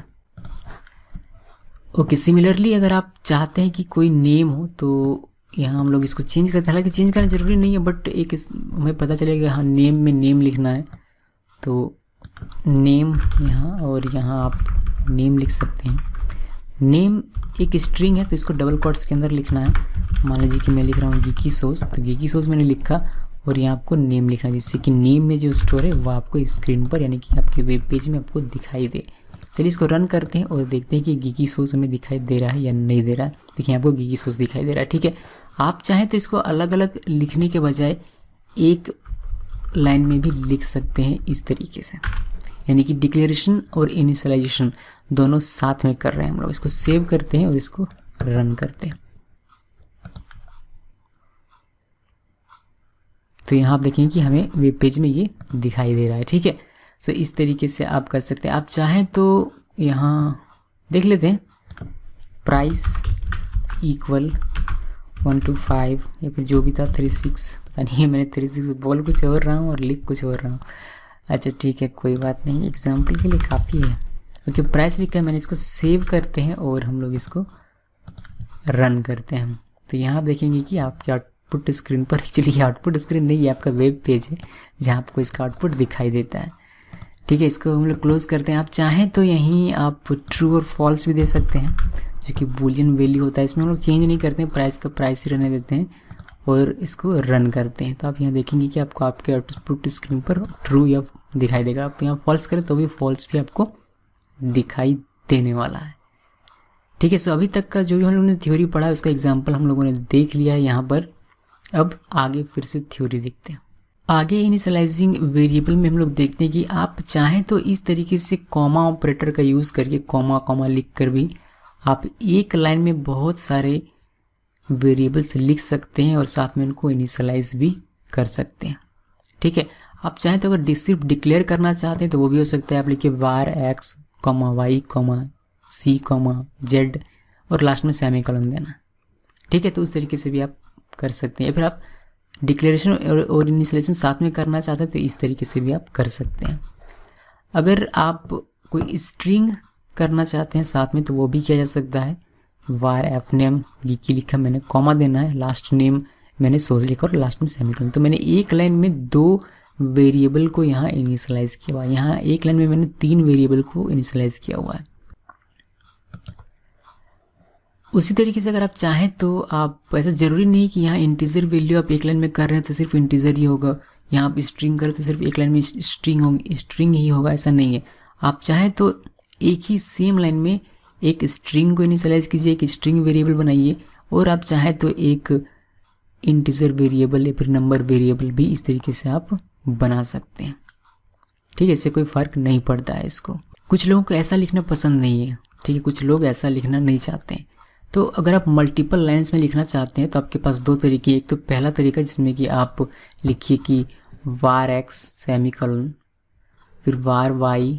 ओके। सिमिलरली अगर आप चाहते हैं कि कोई नेम हो तो यहाँ हम लोग इसको चेंज करते हैं। हालांकि चेंज करना ज़रूरी नहीं है, बट एक हमें पता चलेगा हाँ नेम में नेम लिखना है तो नेम यहाँ, और यहाँ आप नेम लिख सकते हैं। नेम एक स्ट्रिंग है तो इसको डबल कोट्स के अंदर लिखना है। मान लीजिए कि मैं लिख रहा हूँ geeky source, तो geeky source मैंने लिखा और यहाँ आपको नेम लिखना है, जिससे कि नेम में जो स्टोर है वो आपको स्क्रीन पर यानी कि आपके वेब पेज में आपको दिखाई दे। चलिए इसको रन करते हैं और देखते हैं कि geeky source हमें दिखाई दे रहा है या नहीं दे रहा है। देखिए आपको geeky source दिखाई दे रहा है, ठीक है। आप चाहें तो इसको अलग अलग लिखने के बजाय एक लाइन में भी लिख सकते हैं इस तरीके से, यानी कि डिक्लेरेशन और इनिशियलाइजेशन दोनों साथ में कर रहे हैं हम लोग। इसको सेव करते हैं और इसको रन करते हैं। तो यहाँ आप देखें कि हमें वेब पेज में ये दिखाई दे रहा है, ठीक है। सो इस तरीके से आप कर सकते हैं। आप चाहें तो यहाँ देख लेते हैं प्राइस इक्वल 1 to 5 या फिर जो भी था 36, पता नहीं है, मैंने 36 बोल कुछ और रहा हूँ और लिख कुछ और रहा हूँ। अच्छा ठीक है, कोई बात नहीं, एग्जाम्पल के लिए काफ़ी है। ओके, प्राइस लिखा है मैंने, इसको सेव करते हैं और हम लोग इसको रन करते हैं। तो यहाँ आप देखेंगे कि आपके आउटपुट स्क्रीन पर, एक्चुअली आउटपुट स्क्रीन नहीं है, आपका वेब पेज है जहाँ आपको इसका आउटपुट दिखाई देता है। ठीक है, इसको हम लोग क्लोज करते हैं। आप चाहें तो यहीं आप ट्रू और फॉल्स भी दे सकते हैं, जो कि बूलियन वैल्यू होता है। इसमें हम लोग चेंज नहीं करते हैं, प्राइस का प्राइस ही रहने देते हैं और इसको रन करते हैं। तो आप यहाँ देखेंगे कि आपको आपके आउटपुट स्क्रीन पर ट्रू या दिखाई देगा। आप यहाँ फॉल्स करें तो भी फॉल्स भी आपको दिखाई देने वाला है। ठीक है, सो अभी तक का जो भी हम लोगों ने थ्योरी पढ़ा है उसका एग्जाम्पल हम लोगों ने देख लिया है यहाँ पर। अब आगे फिर से थ्योरी देखते हैं। आगे इनिशियलाइजिंग वेरिएबल में हम लोग देखते हैं कि आप चाहें तो इस तरीके से कॉमा ऑपरेटर का यूज़ करके कॉमा कॉमा लिख कर भी आप एक लाइन में बहुत सारे वेरिएबल्स लिख सकते हैं और साथ में उनको इनिशियलाइज भी कर सकते हैं। ठीक है, आप चाहें तो अगर सिर्फ डिक्लेयर करना चाहते हैं तो वो भी हो सकता है। आप लिखिए var x, y, c, z और लास्ट में सेमीकोलन देना। ठीक है, तो उस तरीके से भी आप कर सकते हैं। या फिर आप डिक्लेरेशन और इनिशियलाइजेशन साथ में करना चाहते हैं तो इस तरीके से भी आप कर सकते हैं। अगर आप कोई स्ट्रिंग करना चाहते हैं साथ में तो वो भी किया जा सकता है। var f name की लिखा मैंने, कॉमा देना है, लास्ट नेम मैंने सोच लिखा और लास्ट में सेमीकोलन। तो मैंने एक लाइन में 2 वेरिएबल को यहाँ इनिशियलाइज किया हुआ है। यहाँ एक लाइन में मैंने 3 वेरिएबल को इनिशियलाइज किया हुआ है। उसी तरीके से अगर आप चाहें तो आप, ऐसा ज़रूरी नहीं कि यहाँ इंटीजर वैल्यू आप एक लाइन में कर रहे हैं तो सिर्फ इंटीजर ही होगा, यहाँ आप स्ट्रिंग करें तो सिर्फ एक लाइन में स्ट्रिंग ही होगा, ऐसा नहीं है। आप चाहें तो एक ही सेम लाइन में एक स्ट्रिंग को इनिशियलाइज कीजिए, एक स्ट्रिंग वेरिएबल बनाइए, और आप चाहें तो एक इंटीजर वेरिएबल या फिर नंबर वेरिएबल भी इस तरीके से आप बना सकते हैं। ठीक है, इससे कोई फ़र्क नहीं पड़ता है इसको। कुछ लोगों को ऐसा लिखना पसंद नहीं है, ठीक है, कुछ लोग ऐसा लिखना नहीं चाहते हैं। तो अगर आप मल्टीपल लाइंस में लिखना चाहते हैं तो आपके पास 2 तरीके। एक तो पहला तरीका जिसमें कि आप लिखिए कि var x सेमीकोलन, फिर var y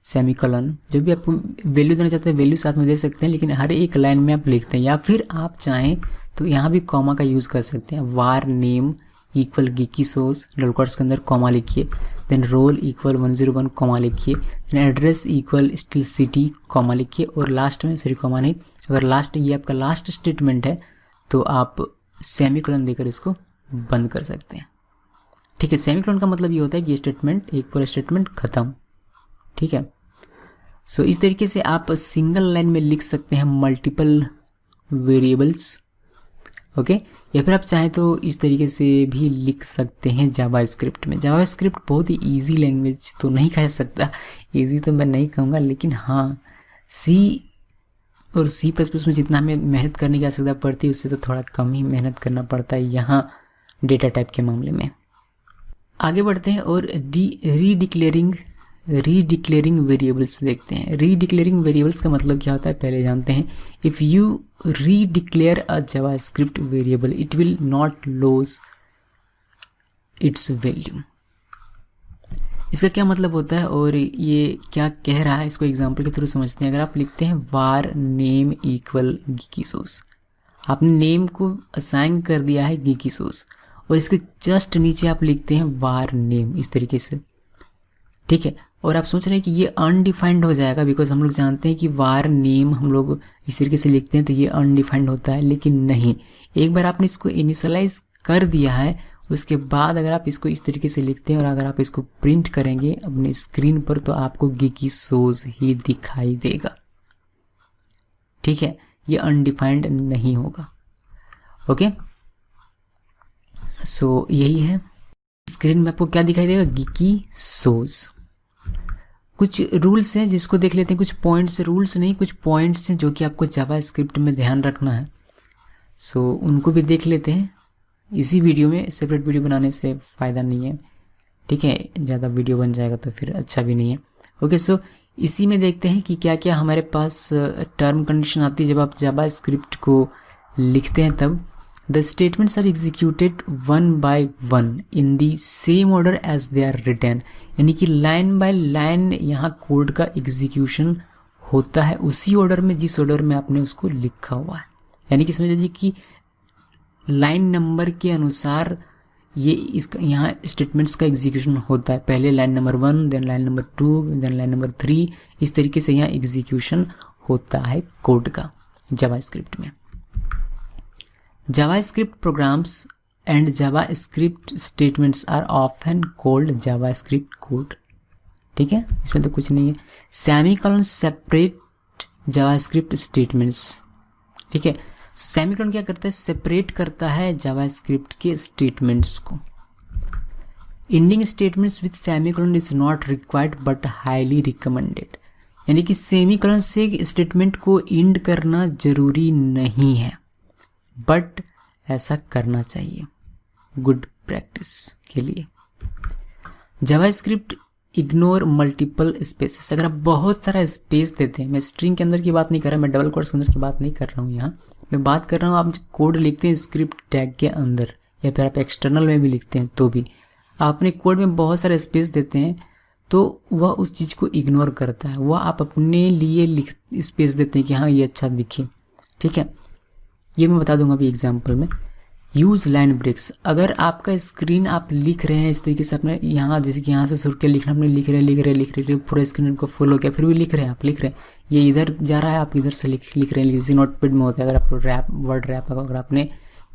सेमीकोलन, जो भी आपको वैल्यू देना चाहते हैं वैल्यू साथ में दे सकते हैं, लेकिन हर एक लाइन में आप लिखते हैं। या फिर आप चाहें तो यहाँ भी कॉमा का यूज़ कर सकते हैं। var name equal geeky source double quotes के अंदर कॉमा लिखिए, देन रोल इक्वल 101 कॉमा लिखिए, then address equal still city comma लिखिए, और लास्ट में सॉरी कॉमा नहीं, अगर लास्ट ये आपका लास्ट स्टेटमेंट है तो आप सेमीकोलन देकर इसको बंद कर सकते हैं। ठीक है, सेमीकोलन का मतलब ये होता है कि ये स्टेटमेंट, एक पूरा स्टेटमेंट ख़त्म। ठीक है, सो इस तरीके से आप सिंगल लाइन में लिख सकते हैं मल्टीपल वेरिएबल्स। ओके, या फिर आप चाहें तो इस तरीके से भी लिख सकते हैं जावास्क्रिप्ट में। जावास्क्रिप्ट बहुत ही ईजी लैंग्वेज तो नहीं कह सकता, ईजी तो मैं नहीं कहूँगा, लेकिन हाँ सी और C++ में जितना हमें मेहनत करने की आवश्यकता पड़ती है उससे तो थोड़ा कम ही मेहनत करना पड़ता है यहाँ डेटा टाइप के मामले में। आगे बढ़ते हैं और रीडिक्लेयरिंग वेरिएबल्स देखते हैं। रीडिक्लेयरिंग वेरिएबल्स का मतलब क्या होता है पहले जानते हैं। If you redeclare a JavaScript variable it will not lose its value. इसका क्या मतलब होता है और ये क्या कह रहा है, इसको एग्जांपल के थ्रू समझते हैं। अगर आप लिखते हैं var name equal geeky source, आपने नेम को असाइन कर दिया है geeky source, और इसके जस्ट नीचे आप लिखते हैं var name इस तरीके से। ठीक है, और आप सोच रहे हैं कि ये अनडिफाइंड हो जाएगा, बिकॉज हम लोग जानते हैं कि var name हम लोग इस तरीके से लिखते हैं तो ये अनडिफाइंड होता है, लेकिन नहीं, एक बार आपने इसको इनिशियलाइज कर दिया है उसके बाद अगर आप इसको इस तरीके से लिखते हैं और अगर आप इसको प्रिंट करेंगे अपने स्क्रीन पर तो आपको geeky source ही दिखाई देगा। ठीक है, ये अनडिफाइंड नहीं होगा। ओके, सो यही है, स्क्रीन में आपको क्या दिखाई देगा, geeky source। कुछ रूल्स हैं जिसको देख लेते हैं, कुछ पॉइंट्स, रूल्स नहीं कुछ पॉइंट्स हैं जो कि आपको जावास्क्रिप्ट में ध्यान रखना है। सो उनको भी देख लेते हैं इसी वीडियो में, सेपरेट वीडियो बनाने से फ़ायदा नहीं है। ठीक है, ज़्यादा वीडियो बन जाएगा तो फिर अच्छा भी नहीं है। ओके, सो इसी में देखते हैं कि क्या क्या हमारे पास टर्म कंडीशन आती है जब आप जावास्क्रिप्ट को लिखते हैं। तब the statements are executed 1 by 1 in the same order as they are written, यानी कि लाइन बाय लाइन यहाँ कोड का एग्जीक्यूशन होता है उसी ऑर्डर में जिस ऑर्डर में आपने उसको लिखा हुआ है। यानी कि समझ लीजिए कि लाइन नंबर के अनुसार ये इसका यहाँ स्टेटमेंट्स का एग्जीक्यूशन होता है। पहले line number 1, then line number 2, then line number 3, इस तरीके से यहाँ एग्जीक्यूशन होता है कोड का जावास्क्रिप्ट में। JavaScript programs and JavaScript statements are often called JavaScript code. ठीक है, इसमें तो कुछ नहीं है। Semicolon separate JavaScript statements. ठीक है, सेमीकोलन क्या करता है, सेपरेट करता है जावास्क्रिप्ट के स्टेटमेंट्स को। Ending statements with semicolon is not required but highly recommended. यानी कि सेमीकोलन से स्टेटमेंट को इंड करना जरूरी नहीं है, बट ऐसा करना चाहिए गुड प्रैक्टिस के लिए। JavaScript ignore multiple spaces. अगर आप बहुत सारा स्पेस देते हैं, मैं स्ट्रिंग के अंदर की बात नहीं कर रहा, मैं डबल कोट्स के अंदर की बात नहीं कर रहा हूँ, यहाँ मैं बात कर रहा हूँ आप जब कोड लिखते हैं स्क्रिप्ट टैग के अंदर या फिर आप एक्सटर्नल में भी लिखते हैं तो भी आप अपने कोड में बहुत सारा स्पेस देते हैं तो वह उस चीज़ को इग्नोर करता है। वह आप अपने लिए स्पेस देते हैं कि हाँ ये अच्छा दिखे। ठीक है, ये मैं बता दूंगा अभी एग्जाम्पल में। Use line breaks. अगर आपका स्क्रीन आप लिख रहे हैं इस तरीके से, अपने यहाँ जैसे कि यहाँ से शुरू के लिखना, अपने लिख रहे पूरा स्क्रीन को फुल हो गया, फिर भी लिख रहे हैं, आप लिख रहे हैं, ये इधर जा रहा है, आप इधर से लिख रहे हैं, जैसे नोटपैड में होता है। अगर आप वर्ड रैप अगर आपने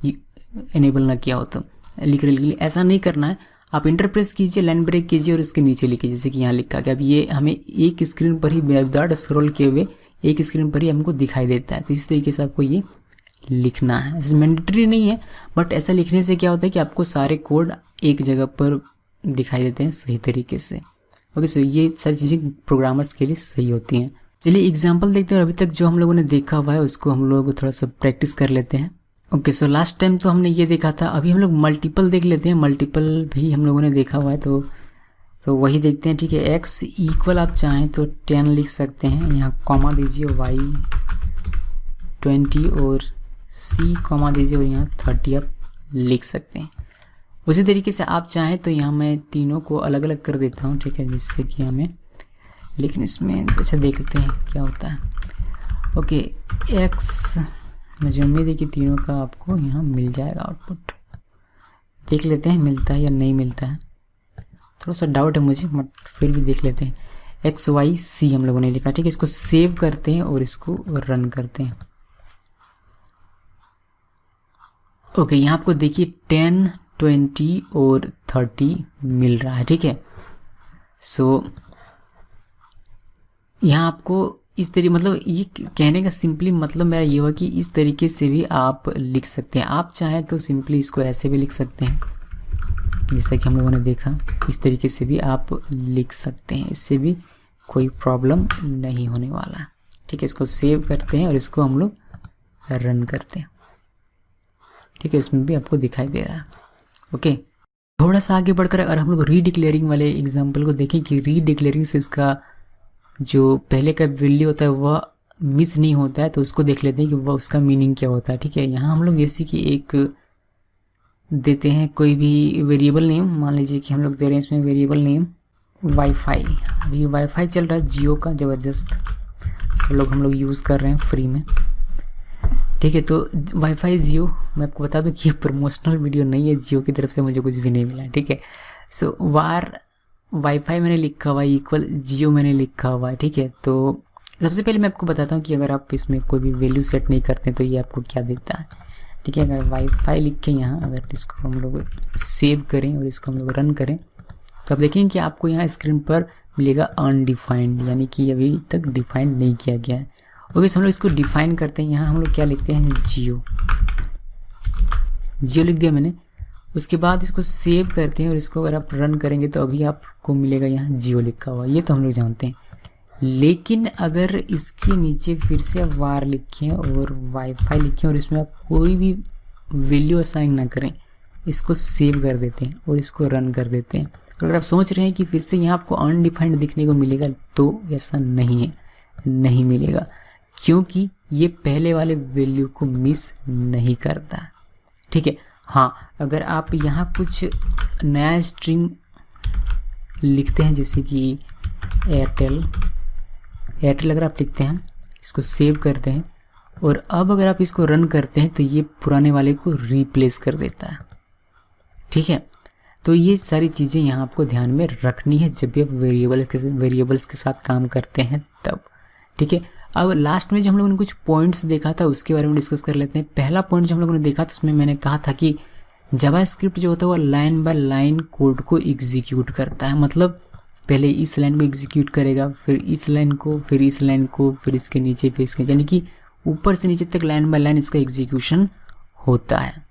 इनेबल ना किया हो तो लिख रहे, ऐसा नहीं करना है। आप इंटर प्रेस कीजिए, लाइन ब्रेक कीजिए और उसके नीचे लिखिए, जैसे कि यहाँ लिखा कि अब ये हमें एक स्क्रीन पर ही विदाउट स्क्रॉल किए हुए एक स्क्रीन पर ही हमको दिखाई देता है। तो इस तरीके से आपको ये लिखना है। ऐसे मैंडेटरी नहीं है, बट ऐसा लिखने से क्या होता है कि आपको सारे कोड एक जगह पर दिखाई देते हैं सही तरीके से। ओके, सो ये सारी चीज़ें प्रोग्रामर्स के लिए सही होती हैं। चलिए एग्जांपल देखते हैं, और अभी तक जो हम लोगों ने देखा हुआ है उसको हम लोग थोड़ा सा प्रैक्टिस कर लेते हैं। ओके, सो लास्ट टाइम तो हमने ये देखा था, अभी हम लोग मल्टीपल देख लेते हैं। मल्टीपल भी हम लोगों ने देखा हुआ है तो वही देखते हैं। ठीक है, x इक्वल आप चाहें तो 10 लिख सकते हैं, यहाँ कॉमा दीजिए, y 20 और c कॉमा दीजिए और यहाँ 30 आप लिख सकते हैं। उसी तरीके से आप चाहें तो यहाँ मैं तीनों को अलग अलग कर देता हूँ। ठीक है, जिससे कि हमें, लेकिन इसमें अच्छा देख लेते हैं क्या होता है। ओके, x, मुझे उम्मीद है कि तीनों का आपको यहाँ मिल जाएगा आउटपुट। देख लेते हैं मिलता है या नहीं मिलता है, थोड़ा सा डाउट है मुझे, बट फिर भी देख लेते हैं। x y c हम लोगों ने लिखा। ठीक है, इसको सेव करते हैं और इसको रन करते हैं। ओके, यहाँ आपको देखिए 10, 20 और 30 मिल रहा है। ठीक है, सो यहाँ आपको इस तरीके, मतलब ये कहने का सिंपली मतलब मेरा ये हुआ कि इस तरीके से भी आप लिख सकते हैं। आप चाहें तो सिंपली इसको ऐसे भी लिख सकते हैं, जैसा कि हम लोगों ने देखा। इस तरीके से भी आप लिख सकते हैं, इससे भी कोई प्रॉब्लम नहीं होने वाला है। ठीक है, इसको सेव करते हैं और इसको हम लोग रन करते हैं। ठीक है, इसमें भी आपको दिखाई दे रहा है। ओके, थोड़ा सा आगे बढ़कर अगर हम लोग रीडिक्लेयरिंग वाले एग्जाम्पल को देखें कि रीडिक्लेयरिंग से इसका जो पहले का वैल्यू होता है वह मिस नहीं होता है, तो उसको देख लेते हैं कि वह उसका मीनिंग क्या होता है। ठीक है, यहाँ हम लोग जैसे कि एक देते हैं कोई भी वेरिएबल नेम, मान लीजिए कि हम लोग दे रहे हैं इसमें वेरिएबल नेम वाईफाई। अभी वाईफाई चल रहा है जियो का, ज़बरदस्त, सब लोग हम लोग यूज़ कर रहे हैं फ्री में। ठीक है, तो वाईफाई जियो, मैं आपको बता दूं कि ये प्रमोशनल वीडियो नहीं है, जियो की तरफ से मुझे कुछ भी नहीं मिला। ठीक है, सो वार वाईफाई मैंने लिखा हुआ है इक्वल जियो मैंने लिखा हुआ है। ठीक है, तो सबसे पहले मैं आपको बताता हूँ कि अगर आप इसमें कोई भी वैल्यू सेट नहीं करते तो ये आपको क्या देता है। ठीक है, अगर वाईफाई लिखें यहाँ, अगर इसको हम लोग सेव करें और इसको हम लोग रन करें तो आप देखेंगे कि आपको यहाँ स्क्रीन पर मिलेगा अनडिफाइंड, यानी कि अभी तक डिफाइंड नहीं किया गया है। ओके, हम लोग इसको डिफाइन करते हैं। यहाँ हम लोग क्या लिखते हैं, जियो, जियो लिख दिया मैंने। उसके बाद इसको सेव करते हैं और इसको अगर आप रन करेंगे तो अभी आपको मिलेगा यहाँ जियो लिखा हुआ, ये तो हम लोग जानते हैं। लेकिन अगर इसके नीचे फिर से आप वार लिखें और वाईफाई लिखें और इसमें आप कोई भी वैल्यू असाइन ना करें, इसको सेव कर देते हैं और इसको रन कर देते हैं। अगर आप सोच रहे हैं कि फिर से यहाँ आपको अनडिफाइंड दिखने को मिलेगा, तो ऐसा नहीं है, नहीं मिलेगा, क्योंकि ये पहले वाले वैल्यू को मिस नहीं करता। ठीक है, हाँ, अगर आप यहाँ कुछ नया स्ट्रिंग लिखते हैं, जैसे कि एयरटेल अगर आप लिखते हैं, इसको सेव करते हैं और अब अगर आप इसको रन करते हैं तो ये पुराने वाले को रिप्लेस कर देता है। ठीक है, तो ये सारी चीज़ें यहाँ आपको ध्यान में रखनी है जब भी आप वेरिएबल्स के साथ काम करते हैं तब। ठीक है, अब लास्ट में जो हम लोगों ने कुछ पॉइंट्स देखा था उसके बारे में डिस्कस कर लेते हैं। पहला पॉइंट जो हम लोगों ने देखा था उसमें मैंने कहा था कि जावास्क्रिप्ट जो होता है वो लाइन बाय लाइन कोड को एग्जीक्यूट करता है। मतलब पहले इस लाइन को एग्जीक्यूट करेगा, फिर इस लाइन को, फिर इस लाइन को, फिर इसके नीचे, फिर इसके, यानी कि ऊपर से नीचे तक लाइन बाय लाइन इसका एग्जीक्यूशन होता है।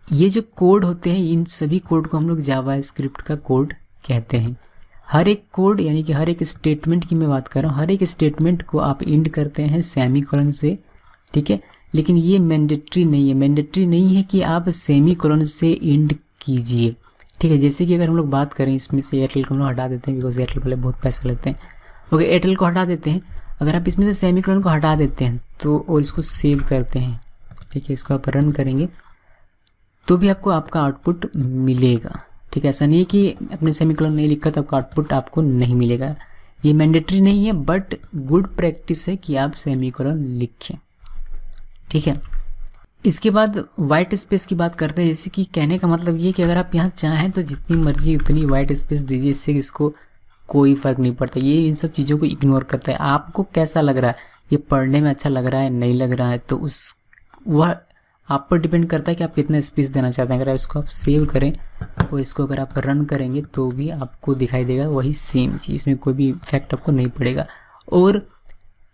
ये जो कोड होते हैं इन सभी कोड को हम लोग जावास्क्रिप्ट का कोड कहते हैं। हर एक कोड यानी कि हर एक स्टेटमेंट की मैं बात कर रहा हूँ, हर एक स्टेटमेंट को आप एंड करते हैं सेमीकोलन से। ठीक है, लेकिन ये मैंडेटरी नहीं है, मैंडेटरी नहीं है कि आप सेमीकोलन से एंड कीजिए। ठीक है, जैसे कि अगर हम लोग बात करें इसमें से एयरटेल को हम लोग हटा देते हैं बिकॉज एयरटेल वाले बहुत पैसा लेते हैं। ओके, एयरटेल को हटा देते हैं। अगर आप इसमें से सेमीकोलन को हटा देते हैं तो और इसको सेव करते हैं, ठीक है, इसको आप रन करेंगे तो भी आपको आपका आउटपुट मिलेगा। ठीक है, ऐसा नहीं है कि अपने सेमीकोलन नहीं लिखा तो आपका आउटपुट आपको नहीं मिलेगा। ये मैंडेटरी नहीं है बट गुड प्रैक्टिस है कि आप सेमीकोलन लिखें। ठीक है, इसके बाद वाइट स्पेस की बात करते हैं। जैसे कि कहने का मतलब ये कि अगर आप यहाँ चाहें तो जितनी मर्जी उतनी वाइट स्पेस दीजिए, इससे इसको कोई फ़र्क नहीं पड़ता। ये इन सब चीज़ों को इग्नोर करता है। आपको कैसा लग रहा है, ये पढ़ने में अच्छा लग रहा है नहीं लग रहा है, तो उस वह आप पर डिपेंड करता है कि आप कितना स्पेस देना चाहते हैं। अगर इसको आप सेव करें और इसको अगर आप रन करेंगे तो भी आपको दिखाई देगा वही सेम चीज़, इसमें कोई भी इफेक्ट आपको नहीं पड़ेगा। और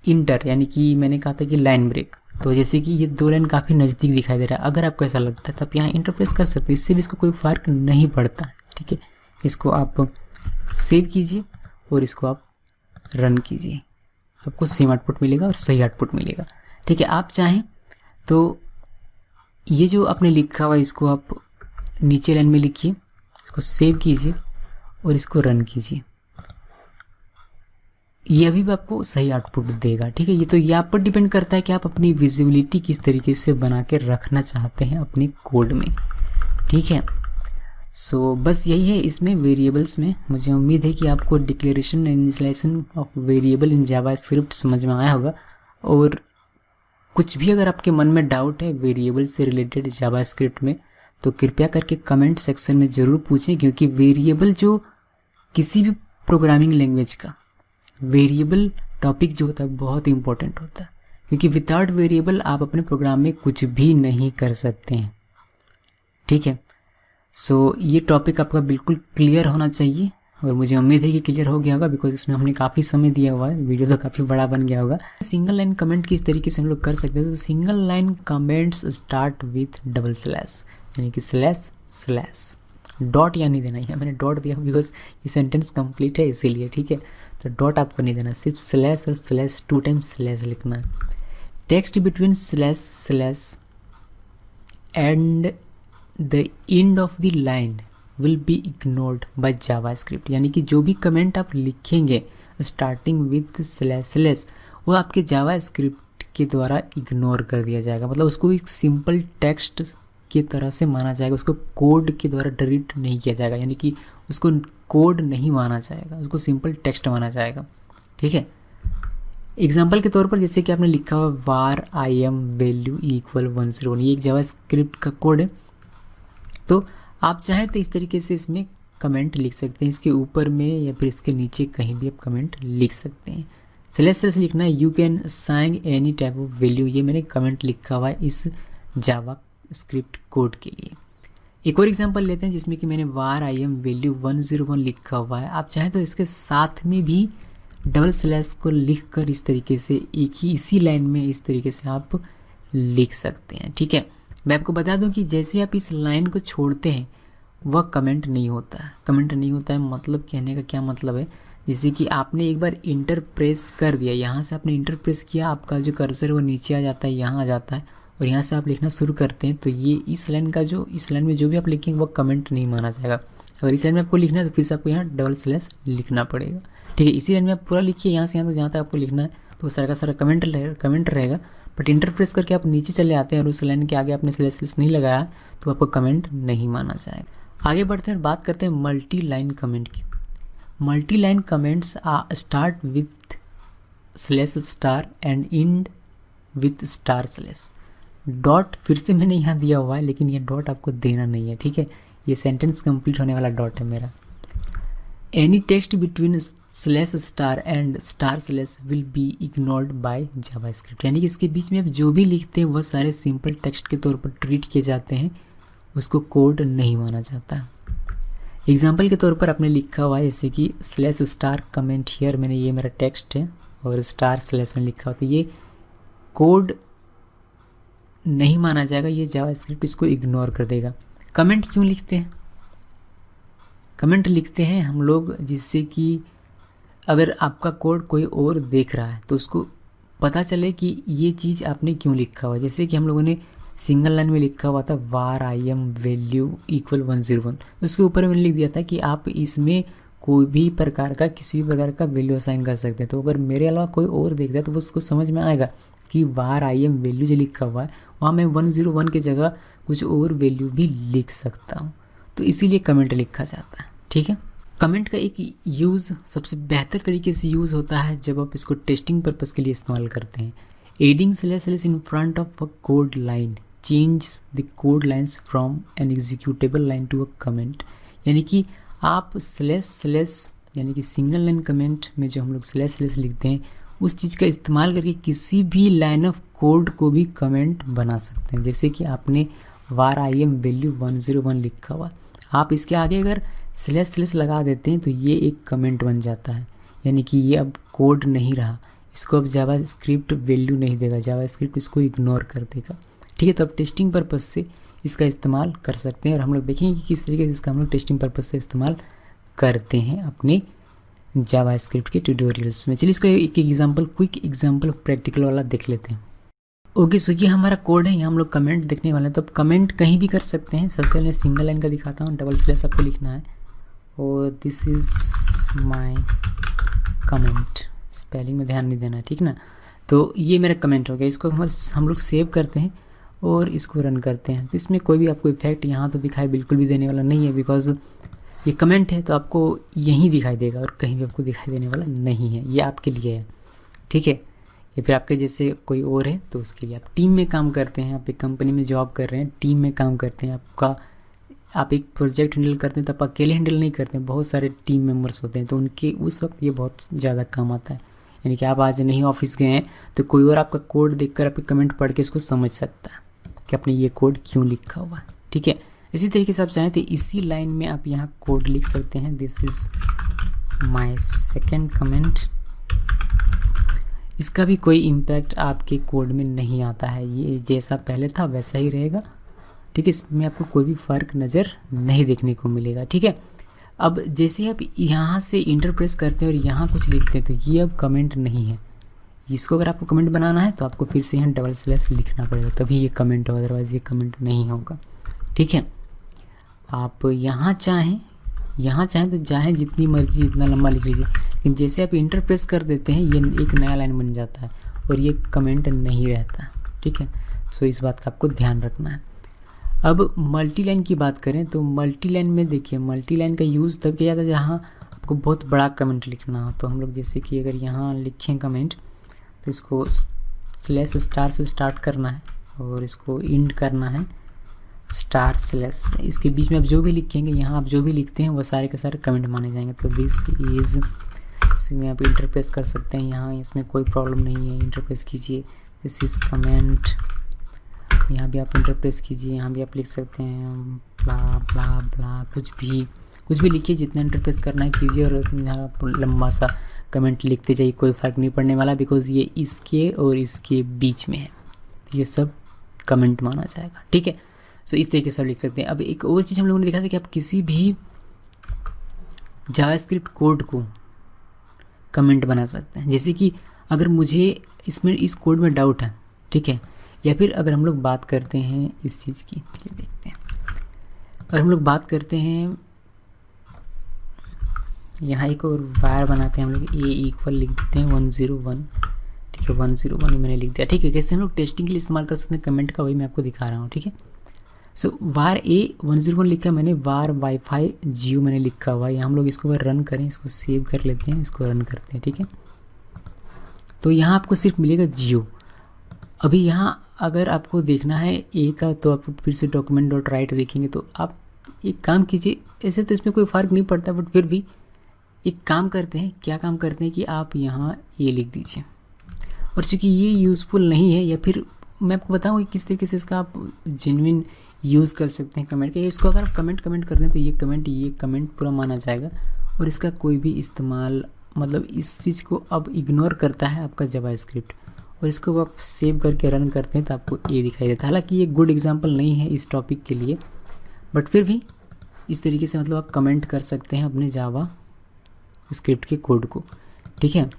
इंटर यानी कि मैंने कहा था कि लाइन ब्रेक, तो जैसे कि ये दो लाइन काफ़ी नज़दीक दिखाई दे रहा है, अगर आपको ऐसा लगता है तो आप यहाँ इंटरप्रेस कर सकते हैं, इससे भी इसको कोई फ़र्क नहीं पड़ता। ठीक है, इसको आप सेव कीजिए और इसको आप रन कीजिए, आपको सेम आउटपुट मिलेगा और सही आउटपुट मिलेगा। ठीक है, आप चाहें तो ये जो आपने लिखा हुआ इसको आप नीचे लाइन में लिखिए, इसको सेव कीजिए और इसको रन कीजिए, ये अभी भी आपको सही आउटपुट देगा। ठीक है, ये तो ये आप पर डिपेंड करता है कि आप अपनी विजिबिलिटी किस तरीके से बना के रखना चाहते हैं अपने कोड में। ठीक है, सो बस यही है इसमें वेरिएबल्स में। मुझे उम्मीद है कि आपको declaration and initialization of variable in JavaScript समझ में आया होगा। और कुछ भी अगर आपके मन में डाउट है वेरिएबल से रिलेटेड जावास्क्रिप्ट में तो कृपया करके कमेंट सेक्शन में ज़रूर पूछें, क्योंकि वेरिएबल जो किसी भी प्रोग्रामिंग लैंग्वेज का वेरिएबल टॉपिक जो होता है बहुत इंपॉर्टेंट होता है, क्योंकि विदाउट वेरिएबल आप अपने प्रोग्राम में कुछ भी नहीं कर सकते हैं। ठीक है, सो ये टॉपिक आपका बिल्कुल क्लियर होना चाहिए और मुझे उम्मीद है कि क्लियर हो गया होगा बिकॉज इसमें हमने काफ़ी समय दिया हुआ है, वीडियो तो काफ़ी बड़ा बन गया होगा। सिंगल लाइन कमेंट किस तरीके से हम लोग कर सकते हैं, तो single line comments start with double slash यानी कि स्लैश स्लैश, डॉट या नहीं देना है, मैंने डॉट दिया बिकॉज ये सेंटेंस कंप्लीट है इसीलिए। ठीक है, तो डॉट आपको नहीं देना, सिर्फ स्लैश और स्लैश 2 टाइम स्लैश लिखना है। Text between slash slash and the end of the line will be ignored bye JavaScript, यानी कि जो भी कमेंट आप लिखेंगे स्टार्टिंग विथ स्लैश स्लैश वो आपके जावास्क्रिप्ट के द्वारा इग्नोर कर दिया जाएगा। मतलब उसको एक सिंपल टेक्स्ट की तरह से माना जाएगा, उसको कोड के द्वारा डिलीट नहीं किया जाएगा, यानी कि उसको कोड नहीं माना जाएगा, उसको सिंपल टेक्स्ट माना जाएगा। ठीक है, एग्जाम्पल के तौर पर जैसे कि आपने लिखा हुआ var im वैल्यू इक्वल 101, ये एक जावास्क्रिप्ट का कोड है। तो आप चाहें तो इस तरीके से इसमें कमेंट लिख सकते हैं, इसके ऊपर में या फिर इसके नीचे कहीं भी आप कमेंट लिख सकते हैं। स्लैश स्लैश लिखना है, you can assign any type of value, ये मैंने कमेंट लिखा हुआ है इस जावास्क्रिप्ट कोड के लिए। एक और एग्जांपल लेते हैं जिसमें कि मैंने var im वैल्यू 101 लिखा हुआ है। आप चाहें तो इसके साथ में भी डबल स्लैश को लिख कर इस तरीके से एक ही इसी लाइन में इस तरीके से आप लिख सकते हैं। ठीक है, मैं आपको बता दूं कि जैसे आप इस लाइन को छोड़ते हैं वह कमेंट नहीं होता है। कमेंट नहीं होता है मतलब कहने का क्या मतलब है, जैसे कि आपने एक बार इंटर प्रेस कर दिया, यहाँ से आपने इंटर प्रेस किया, आपका जो कर्सर है वो नीचे आ जाता है, यहाँ आ जाता है और यहाँ से आप लिखना शुरू करते हैं, तो ये इस लाइन में जो भी आप लिखेंगे वो कमेंट नहीं माना जाएगा। अगर इस लाइन में आपको लिखना है तो फिर से आपको यहाँ डबल स्लैश लिखना पड़ेगा। ठीक है, इसी लाइन में आप पूरा लिखिए, यहाँ से यहाँ तक जहाँ तक आपको लिखना है, तो सारा का सारा कमेंट रहेगा। बट इंटर प्रेस करके आप नीचे चले आते हैं और उस लाइन के आगे आपने स्लैश स्लैश नहीं लगाया तो आपको कमेंट नहीं माना जाएगा। आगे बढ़ते हैं, बात करते हैं मल्टी लाइन कमेंट की। Multi line comments start with slash star and and with star slash. Dot फिर से मैंने यहाँ दिया हुआ है, लेकिन ये डॉट आपको देना नहीं है, ठीक है। ये सेंटेंस कंप्लीट होने वाला डॉट है मेरा। Any text between slash star and star slash will be ignored bye JavaScript, यानी कि इसके बीच में आप जो भी लिखते हैं वह सारे सिंपल टेक्स्ट के तौर पर ट्रीट किए जाते हैं, उसको कोड नहीं माना जाता। एग्जाम्पल के तौर पर आपने लिखा हुआ है जैसे कि स्लैश स्टार कमेंट हियर, मैंने ये मेरा टेक्स्ट है और स्टार स्लैश में लिखा हुआ, तो ये कोड नहीं माना जाएगा, ये जावास्क्रिप्ट इसको इग्नोर कर देगा। कमेंट क्यों लिखते हैं? कमेंट लिखते हैं हम लोग जिससे कि अगर आपका कोड कोई और देख रहा है तो उसको पता चले कि ये चीज़ आपने क्यों लिखा हुआ है। जैसे कि हम लोगों ने सिंगल लाइन में लिखा हुआ था var im वैल्यू इक्वल 101, उसके ऊपर मैंने लिख दिया था कि आप इसमें कोई भी प्रकार का किसी भी प्रकार का वैल्यू असाइन कर सकते हैं। तो अगर मेरे अलावा कोई और देखता है तो वो उसको समझ में आएगा कि var im वैल्यू जो लिखा हुआ है वहाँ मैं 101 की जगह कुछ और वैल्यू भी लिख सकता हूँ, तो इसीलिए कमेंट लिखा जाता है, ठीक है। कमेंट का एक यूज़ सबसे बेहतर तरीके से यूज़ होता है जब आप इसको टेस्टिंग पर्पज़ के लिए इस्तेमाल करते हैं। Adding slash slash in front of a code line change the code lines from an executable line to a comment, यानी कि आप स्लैश स्लैश यानी कि सिंगल लाइन कमेंट में जो हम लोग स्लैश स्लैश लिखते हैं उस चीज़ का इस्तेमाल करके किसी भी लाइन ऑफ कोड को भी कमेंट बना सकते हैं। जैसे कि आपने var im वैल्यू 101 लिखा हुआ, आप इसके आगे अगर स्लैश स्लैश लगा देते हैं तो ये एक कमेंट बन जाता है, यानी कि ये अब कोड नहीं रहा, इसको अब जावास्क्रिप्ट वैल्यू नहीं देगा, जावास्क्रिप्ट इसको इग्नोर कर देगा, ठीक है। तो अब टेस्टिंग पर्पज़ से इसका इस्तेमाल कर सकते हैं और हम लोग देखेंगे कि किस तरीके से इसका हम लोग टेस्टिंग पर्पज़ से इस्तेमाल करते हैं अपने जावास्क्रिप्ट के ट्यूटोरियल्स में। चलिए इसको एक एग्जांपल, क्विक एग्जांपल प्रैक्टिकल वाला देख लेते हैं। ओके, सो ये हमारा कोड है, यहाँ हम लोग कमेंट देखने वाले हैं। तो अब कमेंट कहीं भी कर सकते हैं। सबसे पहले सिंगल लाइन का दिखाता हूँ, डबल स्लैश आपको लिखना है और this is my comment, spelling में ध्यान नहीं देना, ठीक ना। तो ये मेरा कमेंट हो गया, इसको हम लोग सेव करते हैं और इसको रन करते हैं। तो इसमें कोई भी आपको इफेक्ट यहाँ तो दिखाई बिल्कुल भी देने वाला नहीं है, बिकॉज ये कमेंट है तो आपको यहीं दिखाई देगा और कहीं भी आपको दिखाई देने वाला नहीं है, ये आपके लिए है, ठीक है। या फिर आपके जैसे कोई और है तो उसके लिए, आप टीम में काम करते हैं, आप एक कंपनी में जॉब कर रहे हैं, टीम में काम करते हैं, आप एक प्रोजेक्ट हैंडल करते हैं तो आप अकेले हैंडल नहीं करते हैं, बहुत सारे टीम मेंबर्स होते हैं, तो उनके उस वक्त ये बहुत ज़्यादा काम आता है। यानी कि आप आज नहीं ऑफिस गए हैं तो कोई और आपका कोड देखकर आपके कमेंट पढ़ के उसको समझ सकता है कि आपने ये कोड क्यों लिखा हुआ है, ठीक है। इसी तरीके से आप चाहें तो इसी लाइन में आप यहाँ कोड लिख सकते हैं, this is my second comment. इसका भी कोई इम्पैक्ट आपके कोड में नहीं आता है, ये जैसा पहले था वैसा ही रहेगा, ठीक है। इसमें आपको कोई भी फ़र्क नज़र नहीं देखने को मिलेगा, ठीक है। अब जैसे आप यहाँ से इंटर प्रेस करते हैं और यहाँ कुछ लिखते हैं तो ये अब कमेंट नहीं है। इसको अगर आपको कमेंट बनाना है तो आपको फिर से यहाँ डबल स्लैश लिखना पड़ेगा, तभी ये कमेंट होगा, अदरवाइज़ ये कमेंट नहीं होगा, ठीक है। आप यहाँ चाहें तो चाहें जितनी मर्जी जितना लंबा लिख लीजिए, लेकिन जैसे आप इंटर प्रेस कर देते हैं ये एक नया लाइन बन जाता है और ये कमेंट नहीं रहता, ठीक है। सो इस बात का आपको ध्यान रखना है। अब मल्टी लाइन की बात करें तो मल्टी लाइन में देखिए, मल्टी लाइन का यूज़ तब किया जाता है जहाँ आपको बहुत बड़ा कमेंट लिखना हो। तो हम लोग जैसे कि अगर यहाँ लिखें कमेंट तो इसको स्लैश स्टार से स्टार्ट करना है और इसको इंड करना है स्टार स्लैश। इसके बीच में आप जो भी लिखेंगे, यहाँ आप जो भी लिखते हैं वो सारे के सारे कमेंट माने जाएंगे। तो दिस इज़, इसमें आप इंटरप्रेस कर सकते हैं, यहाँ इसमें कोई प्रॉब्लम नहीं है, इंटरप्रेस कीजिए। दिस इज़ कमेंट, यहाँ भी आप इंटरप्रेस कीजिए, यहाँ भी आप लिख सकते हैं ब्ला ब्ला ब्ला, कुछ भी लिखिए, जितना इंटरप्रेस करना है कीजिए और यहाँ लंबा सा कमेंट लिखते जाइए, कोई फ़र्क नहीं पड़ने वाला, बिकॉज ये इसके और इसके बीच में है, ये सब कमेंट माना जाएगा, ठीक है। सो इस तरीके से आप लिख सकते हैं। अब एक और चीज़ हम लोगों ने देखा था कि आप किसी भी जावास्क्रिप्ट कोड को कमेंट बना सकते हैं। जैसे कि अगर मुझे इसमें इस कोड में डाउट है, ठीक है, या फिर अगर हम लोग बात करते हैं इस चीज़ की, चलिए देखते हैं। अगर हम लोग बात करते हैं, यहाँ एक और वायर बनाते हैं हम लोग, ए इक्वल लिख देते हैं 101, ठीक है, 101 मैंने लिख दिया, ठीक है। कैसे हम लोग टेस्टिंग के लिए इस्तेमाल कर सकते हैं कमेंट का, वही मैं आपको दिखा रहा हूँ, ठीक है। सो वार ए 101 लिखा मैंने, वार वाईफाई जियो मैंने लिखा हुआ है। यहाँ हम लोग इसको अगर रन करें, इसको सेव कर लेते हैं, इसको रन करते हैं, ठीक है। तो यहाँ आपको सिर्फ मिलेगा जियो। अभी यहाँ अगर आपको देखना है ए का, तो आप फिर से डॉक्यूमेंट डॉट राइट लिखेंगे। तो आप एक काम कीजिए, ऐसे तो इसमें कोई फ़र्क नहीं पड़ता, बट फिर भी एक काम करते हैं। क्या काम करते हैं कि आप यहाँ ए लिख दीजिए। और चूँकि ये यूज़फुल नहीं है, या फिर मैं आपको बताऊँ कि किस तरीके से इसका आप जेन्युइन यूज़ कर सकते हैं कमेंट के। इसको अगर आप कमेंट कर दें तो ये कमेंट पूरा माना जाएगा, और इसका कोई भी इस्तेमाल, मतलब इस चीज़ को अब इग्नोर करता है आपका जावास्क्रिप्ट। और इसको आप सेव करके रन करते हैं तो आपको ए दिखाई देता है। हालांकि ये गुड एग्जांपल नहीं है इस टॉपिक के लिए, बट फिर भी इस तरीके से मतलब आप कमेंट कर सकते हैं अपने जावा स्क्रिप्ट के कोड को, ठीक है।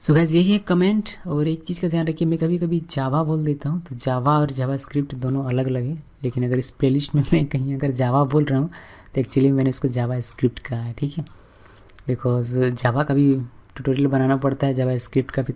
सो गाइस, यही है कमेंट। और एक चीज़ का ध्यान रखिए, मैं कभी कभी जावा बोल देता हूँ, तो जावा और जावास्क्रिप्ट दोनों अलग अलग है। लेकिन अगर इस प्लेलिस्ट में मैं कहीं अगर जावा बोल रहा हूँ तो एक्चुअली मैंने इसको जावास्क्रिप्ट कहा है, ठीक है। बिकॉज जावा का भी ट्यूटोरियल बनाना पड़ता है, जावास्क्रिप्ट का भी